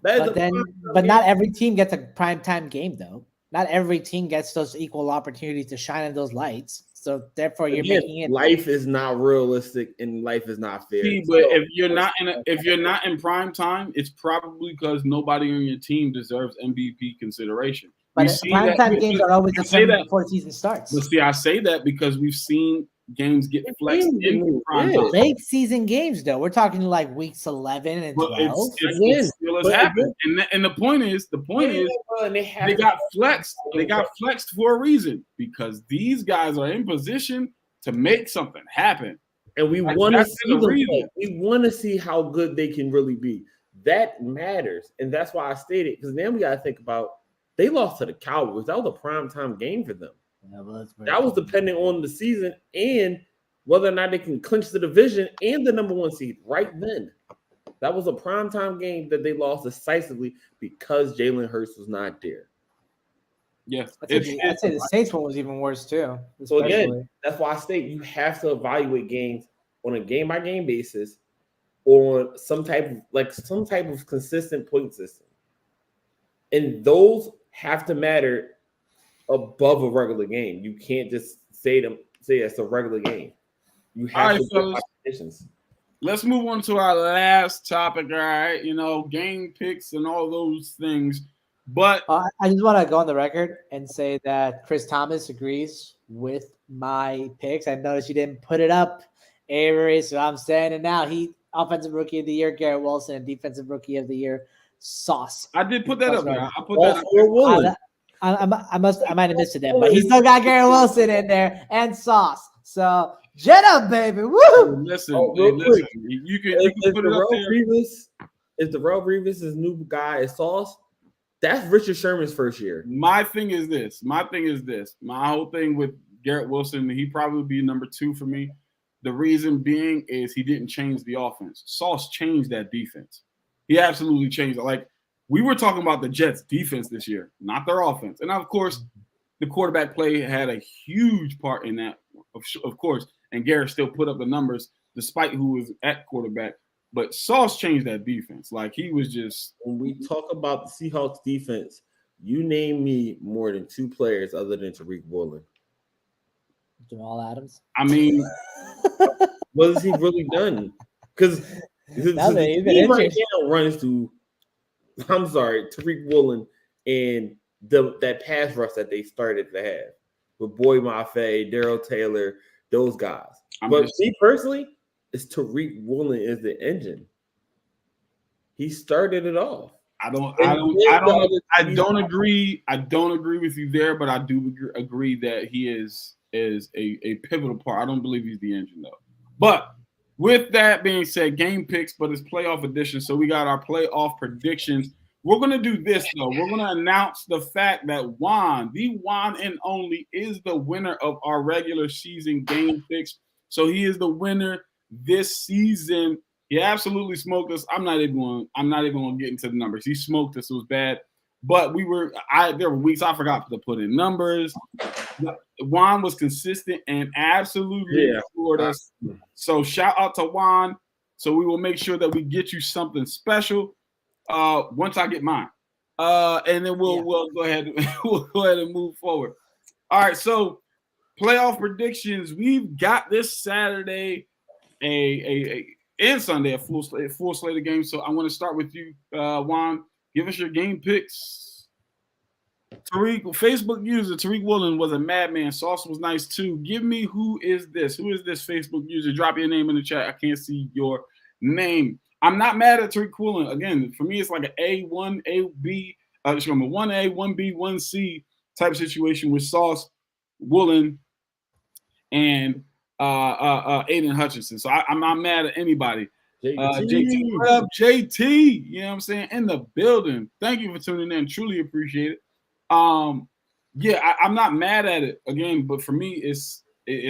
But not every team gets a primetime game, though. Not every team gets those equal opportunities to shine in those lights. So therefore, you're making it. Life is not realistic, and life is not fair. See, but if you're not in prime time, it's probably because nobody on your team deserves MVP consideration. But primetime games are always determined before the season starts. But see, I say that because we've seen games get flexed in prime time. Late season games, though, we're talking like weeks 11 and 12. It still has happened. And the point is, they got flexed. They got flexed for a reason because these guys are in position to make something happen. And we want to see them play. We want to see how good they can really be. That matters, and that's why I stated. Because then we got to think about they lost to the Cowboys. That was a primetime game for them. Yeah, that was depending on the season and whether or not they can clinch the division and the number 1 seed right then. That was a primetime game that they lost decisively because Jalen Hurts was not there. Yeah. I'd say the Saints one was even worse too. So again, that's why I state you have to evaluate games on a game-by-game basis or on some type of consistent point system. And those have to matter above a regular game. You can't just say it's a regular game. You have competitions. Let's move on to our last topic. All right, game picks and all those things. But I just want to go on the record and say that Chris Thomas agrees with my picks. I noticed you didn't put it up, Avery, so I'm saying it now. He offensive rookie of the year, Garrett Wilson, and defensive rookie of the year, Sauce. I did put that up there. I put that up. I might have missed it then, but he still got Garrett Wilson in there and Sauce. So Jetta, baby, woo! Listen, you can put it up there. If Darrelle Revis' new guy is Sauce, that's Richard Sherman's first year. My thing is this. My whole thing with Garrett Wilson, he probably would be number 2 for me. The reason being is he didn't change the offense. Sauce changed that defense. He absolutely changed it. Like, we were talking about the Jets' defense this year, not their offense. And, of course, the quarterback play had a huge part in that, of course. And Garrett still put up the numbers despite who was at quarterback. But Sauce changed that defense. Like, he was just – when we talk about the Seahawks defense, you name me more than 2 players other than Tariq Woolen. Jamal Adams. I mean – what has he really done? Because the team right now runs to, I'm sorry, Tariq Woolen and that pass rush that they started to have with Boy Mafe, Darrell Taylor, those guys. But me personally, it's Tariq Woolen is the engine. He started it off. I don't agree. I don't agree with you there, but I do agree that he is a pivotal part. I don't believe he's the engine though. But with that being said, game picks, but it's playoff edition. So we got our playoff predictions. We're going to do this, though. We're going to announce the fact that Juan, the one and only, is the winner of our regular season game picks. So he is the winner this season. He absolutely smoked us. I'm not even going to get into the numbers. He smoked us. It was bad. But there were weeks I forgot to put in numbers. Juan was consistent and absolutely scored us. So shout out to Juan. So we will make sure that we get you something special once I get mine. And then we'll go ahead and move forward. All right, so playoff predictions. We've got this Saturday and Sunday a full slate of games. So I want to start with you, Juan. Give us your game picks. Tariq, Facebook user Tariq Woolen was a madman. Sauce was nice too. Give me who is this? Who is this Facebook user? Drop your name in the chat. I can't see your name. I'm not mad at Tariq Woolen. Again, for me, it's like an A1, A, B, 1A, 1B, 1C type situation with Sauce, Woolen, and Aiden Hutchinson. So I'm not mad at anybody. JT, what up, JT? You know what I'm saying? In the building. Thank you for tuning in. Truly appreciate it. I'm not mad at it again, but for me, it's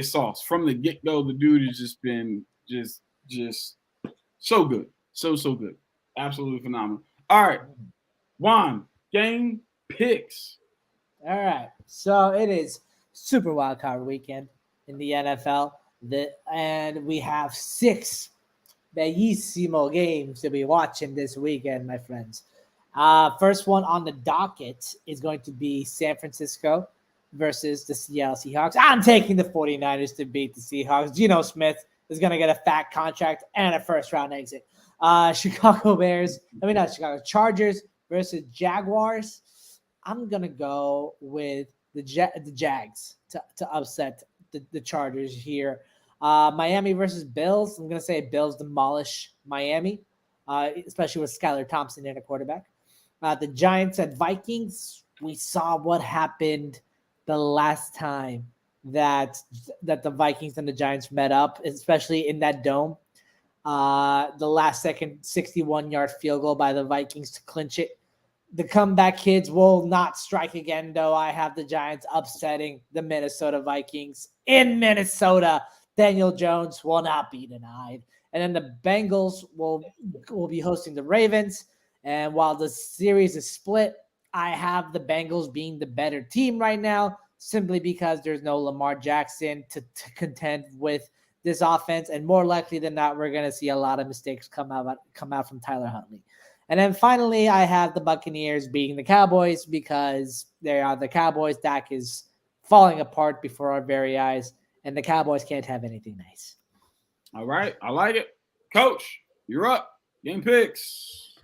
Sauce. From the get-go, the dude has just been just so good. So good. Absolutely phenomenal. All right. Juan, game picks. All right. So it is Super Wildcard Weekend in the NFL. And we have 6 bellissimo games to be watching this weekend, my friends. First one on the docket is going to be San Francisco versus the Seattle Seahawks. I'm taking the 49ers to beat the Seahawks. Geno Smith is going to get a fat contract and a first-round exit. Chargers versus Jaguars. I'm going to go with the Jags to upset the Chargers here. Miami versus Bills. I'm going to say Bills demolish Miami, especially with Skylar Thompson in a quarterback. The Giants at Vikings. We saw what happened the last time that the Vikings and the Giants met up, especially in that dome. The last second 61-yard field goal by the Vikings to clinch it. The comeback kids will not strike again, though. I have the Giants upsetting the Minnesota Vikings in Minnesota. Daniel Jones will not be denied. And then the Bengals will be hosting the Ravens. And while the series is split, I have the Bengals being the better team right now, simply because there's no Lamar Jackson to contend with this offense. And more likely than not, we're going to see a lot of mistakes come out from Tyler Huntley. And then finally, I have the Buccaneers beating the Cowboys because they are the Cowboys. Dak is falling apart before our very eyes, and the Cowboys can't have anything nice. All right. I like it. Coach, you're up. Game picks.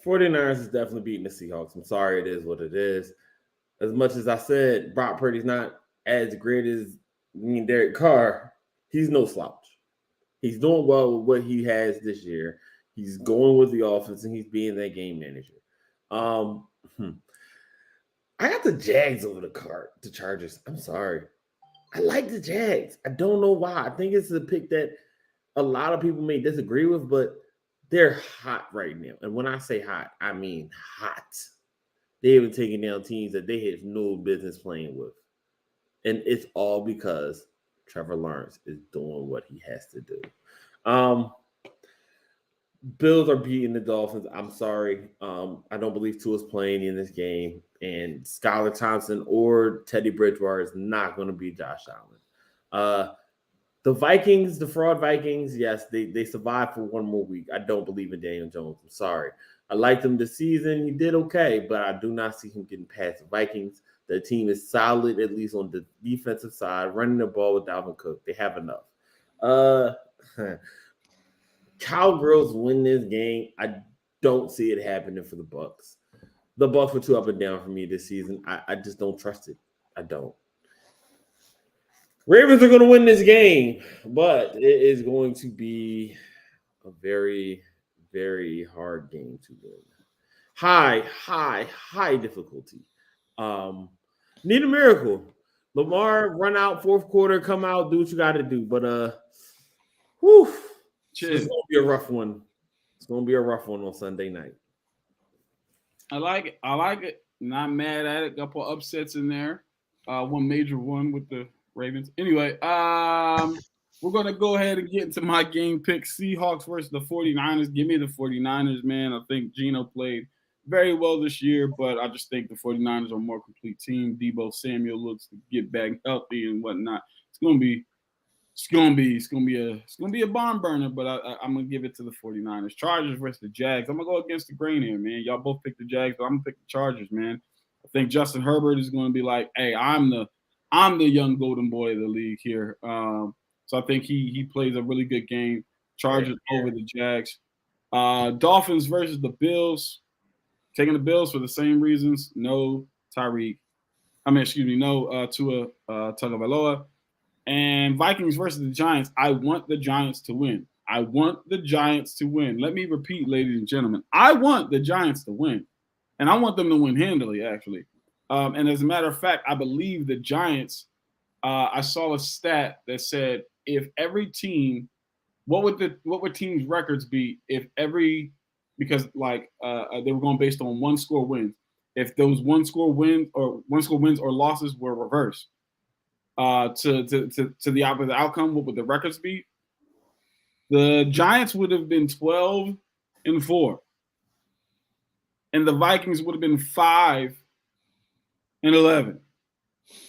49ers is definitely beating the Seahawks. I'm sorry, it is what it is. As much as I said Brock Purdy's not as great as Derek Carr, he's no slouch. He's doing well with what he has this year. He's going with the offense, and he's being that game manager. I got the Jags over the Chargers. I'm sorry. I like the Jags. I don't know why. I think it's a pick that a lot of people may disagree with, but they're hot right now. And when I say hot, I mean hot. They have been taking down teams that they have no business playing with. And it's all because Trevor Lawrence is doing what he has to do. Bills are beating the Dolphins. I'm sorry. I don't believe Tua's playing in this game, and Skylar Thompson or Teddy Bridgewater is not going to beat Josh Allen. The Vikings, the fraud Vikings, yes, they survived for one more week. I don't believe in Daniel Jones. I'm sorry. I liked him this season. He did okay, but I do not see him getting past the Vikings. The team is solid, at least on the defensive side, running the ball with Dalvin Cook. They have enough. Cowgirls win this game. I don't see it happening for the Bucs. The Bucs were too up and down for me this season. I just don't trust it. I don't. Ravens are going to win this game, but it is going to be a very, very hard game to win. High difficulty. Need a miracle. Lamar, run out fourth quarter, come out, do what you got to do. But it's going to be a rough one. It's going to be a rough one on Sunday night. I like it. Not mad at it. Couple upsets in there. One major one with the Ravens. Anyway, we're going to go ahead and get into my game pick. Seahawks versus the 49ers. Give me the 49ers, man. I think Geno played very well this year, but I just think the 49ers are a more complete team. Deebo Samuel looks to get back healthy and whatnot. It's gonna be a barn burner, but I'm gonna give it to the 49ers. Chargers versus the Jags. I'm gonna go against the grain here, man. Y'all both pick the Jags, but I'm gonna pick the Chargers, man. I think Justin Herbert is gonna be like, hey, I'm the young golden boy of the league here. So I think he plays a really good game. Chargers over the Jags. Dolphins versus the Bills. Taking the Bills for the same reasons. No Tua Tagovailoa. And Vikings versus the Giants. I want the Giants to win. Let me repeat, ladies and gentlemen. I want the Giants to win. And I want them to win handily, actually. And as a matter of fact, I believe the Giants, I saw a stat that said if every team, what would teams' records be if every – because they were going based on one score wins. If those one score wins or losses were reversed to the opposite outcome, what would the records be? The Giants would have been 12-4, and the Vikings would have been 5-11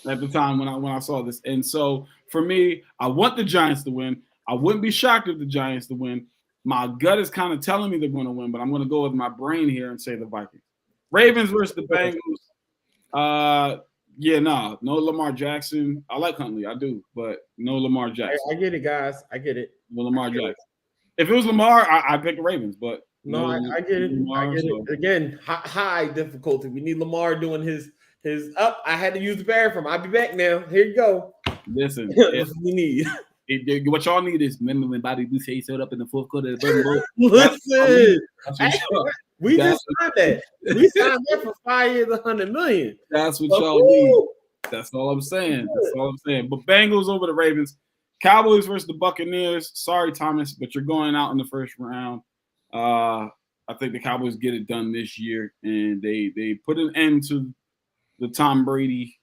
at the time when I saw this. And so for me, I want the Giants to win. I wouldn't be shocked if the Giants to win. My gut is kind of telling me they're going to win, but I'm going to go with my brain here and say the Vikings. Ravens versus the Bengals. No Lamar Jackson. I like Huntley, I do, but no Lamar Jackson. I get it, guys. I get it. No Lamar Jackson. If it was Lamar, I'd pick the Ravens, but I get it. Lamar, I get it. Again, high difficulty. We need Lamar doing his up. I had to use the bathroom. I'll be back now. Here you go. Listen, that's what we need. What y'all need is remember when Bobby Boucher showed up in the fourth quarter of the Burger Bowl? Listen, we just signed that. We signed that for 5 years, $100 million. That's what y'all need. That's all I'm saying. But Bengals over the Ravens. Cowboys versus the Buccaneers. Sorry, Thomas, but you're going out in the first round. I think the Cowboys get it done this year, and they put an end to the Tom Brady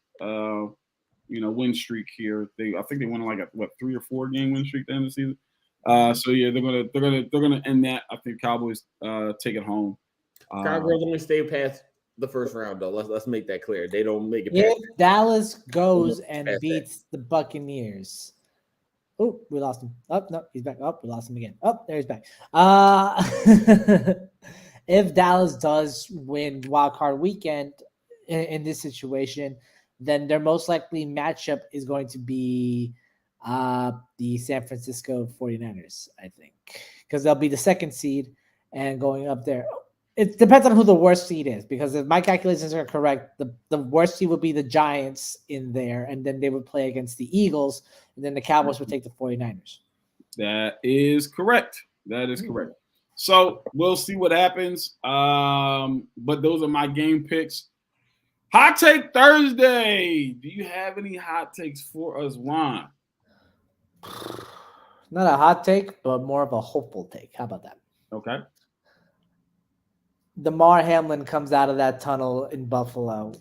win streak here. I think they went on like a 3 or 4 game win streak at the end of the season. They're gonna end that. I think Cowboys take it home. Cowboys only stay past the first round though. Let's make that clear. They don't make it. If Dallas goes and beats the Buccaneers. Oh, we lost him. Oh, no, he's back. Oh, we lost him again. Oh, there he's back. If Dallas does win wild card weekend in this situation, then their most likely matchup is going to be the San Francisco 49ers, I think, because they'll be the second seed and going up there. It depends on who the worst seed is, because if my calculations are correct, the worst seed would be the Giants in there, and then they would play against the Eagles, and then the Cowboys would take the 49ers. That is correct. So we'll see what happens. But those are my game picks. Hot Take Thursday. Do you have any hot takes for us, Juan? Not a hot take, but more of a hopeful take. How about that? Okay. Damar Hamlin comes out of that tunnel in Buffalo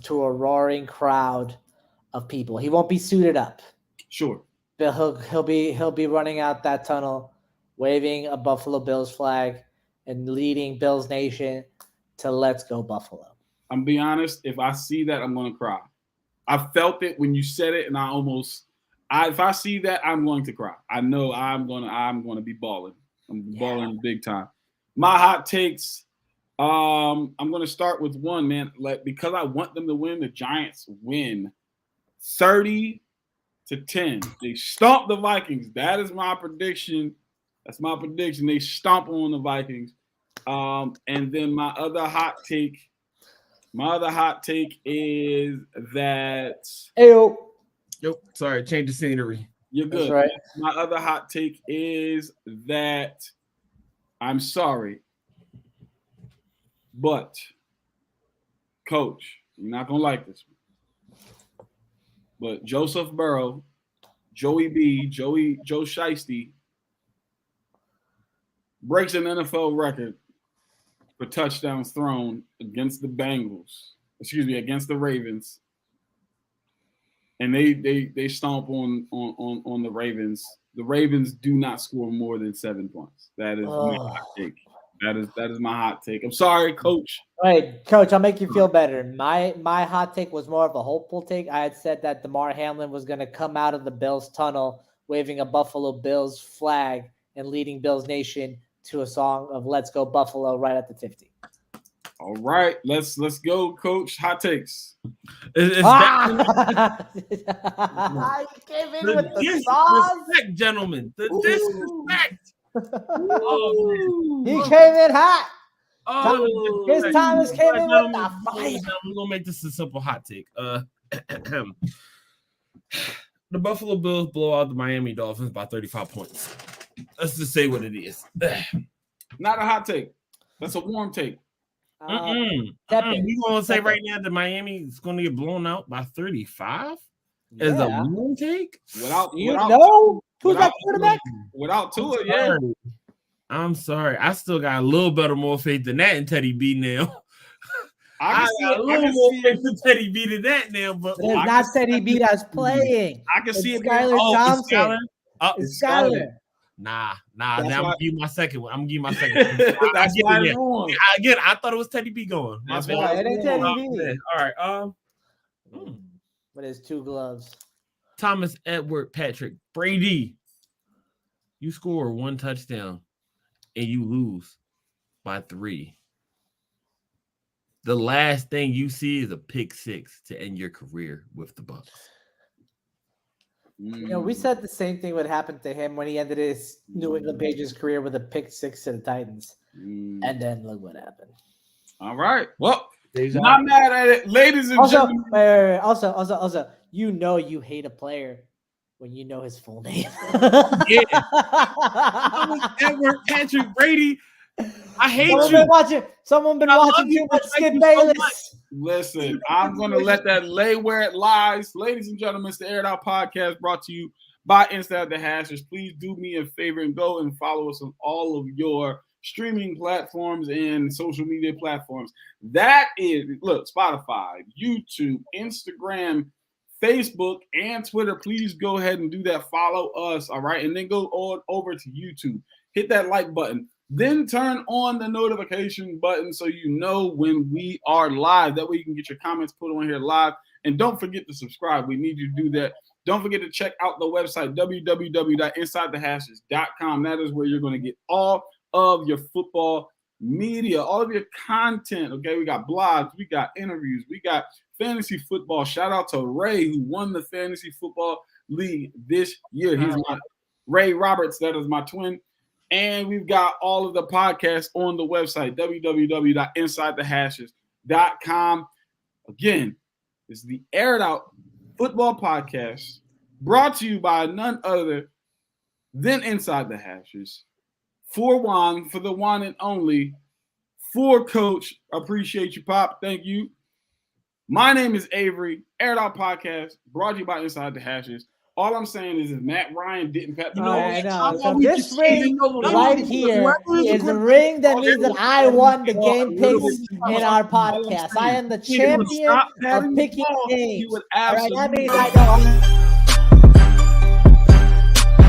to a roaring crowd of people. He won't be suited up. Sure. He'll be running out that tunnel, waving a Buffalo Bills flag and leading Bills Nation to "Let's Go Buffalo." I'm be honest. If I see that, I'm gonna cry. I felt it when you said it, and if I see that, I'm going to cry. I know I'm gonna be balling. I'm balling big time. My hot takes. I'm gonna start with one, man. Like, because I want them to win, the Giants win 30-10. They stomp the Vikings. That is my prediction. That's my prediction. They stomp on the Vikings. And then my other hot take is that Ayo. Nope. Sorry, change the scenery. you're good. That's right. My other hot take is that I'm sorry, but Coach, you're not gonna like this one. But Joseph Burrow, Joe Shiesty breaks an NFL record for touchdowns thrown against the against the Ravens. And they stomp on the Ravens. The Ravens do not score more than 7 points. That is my hot take. That is my hot take. I'm sorry, Coach. Wait, Coach, I'll make you feel better. My hot take was more of a hopeful take. I had said that DeMar Hamlin was going to come out of the Bills tunnel waving a Buffalo Bills flag and leading Bills Nation to a song of "Let's Go Buffalo" right at the 50. All right, let's go, Coach. Hot takes. It's You came in the with the sauce. disrespect, gentlemen. The disrespect. Oh, He came in hot. oh, Chris Thomas came in with the gentlemen, fire. we're gonna make this a simple hot take. The Buffalo Bills blow out the Miami Dolphins by 35 points. Let's just say what it is. Not a hot take. That's a warm take. You gonna say right now that Miami is gonna get blown out by 35 as a warm take? Without who's that quarterback? Without Tua, yeah. I'm sorry. I still got a little better more faith than that in Teddy B now. I got a little more faith in Teddy B than that now, but It's not Teddy B that's playing. I can see it. Skylar Thompson. It's Skylar. Nah. That's Now I'm why- gonna give you my second one. I'm gonna give you my second one. That's why I'm wrong. Again, I thought it was Teddy B going. My That's bad. why it ain't Teddy B. All right. With his 2 gloves. Thomas Edward Patrick Brady. You score 1 touchdown and you lose by 3. The last thing you see is a pick 6 to end your career with the Bucs. You know, we said the same thing would happen to him when he ended his New England Patriots career with a pick 6 to the Titans. And then look what happened. All right. Well, not mad at it, ladies and Also, gentlemen. wait. Also, you know you hate a player when you know his full name. Thomas Edward Patrick Brady. I hate Someone been I love watching you, too but much I Skip like you so much. Bayless. Listen, I'm going to let that lay where it lies. Ladies and gentlemen, it's the Air It Out Podcast brought to you by Inside the Hashers. Please do me a favor and go and follow us on all of your streaming platforms and social media platforms. That is, look, Spotify, YouTube, Instagram, Facebook, and Twitter. Please go ahead and do that. Follow us, all right? And then go on over to YouTube. Hit that like button. Then turn on the notification button so you know when we are live. That way you can get your comments put on here live. And don't forget to subscribe. We need you to do that. Don't forget to check out the website, www.insidethehashes.com. That is where you're going to get all of your football media, all of your content. Okay, we got blogs, we got interviews, we got fantasy football. Shout out to Ray, who won the fantasy football league this year. He's my Ray Roberts. That is my twin. And we've got all of the podcasts on the website, www.insidethehashes.com. Again, this is the Air It Out Football Podcast brought to you by none other than Inside the Hashers. For Juan, for the one and only, for Coach. Appreciate you, Pop. Thank you. My name is Avery. Air It Out Podcast brought to you by Inside the Hashers. All I'm saying is if Matt Ryan didn't pat, So this ring right here is the ring that means that I won the game picks in our podcast. I am the champion of picking games. All right, that means I know.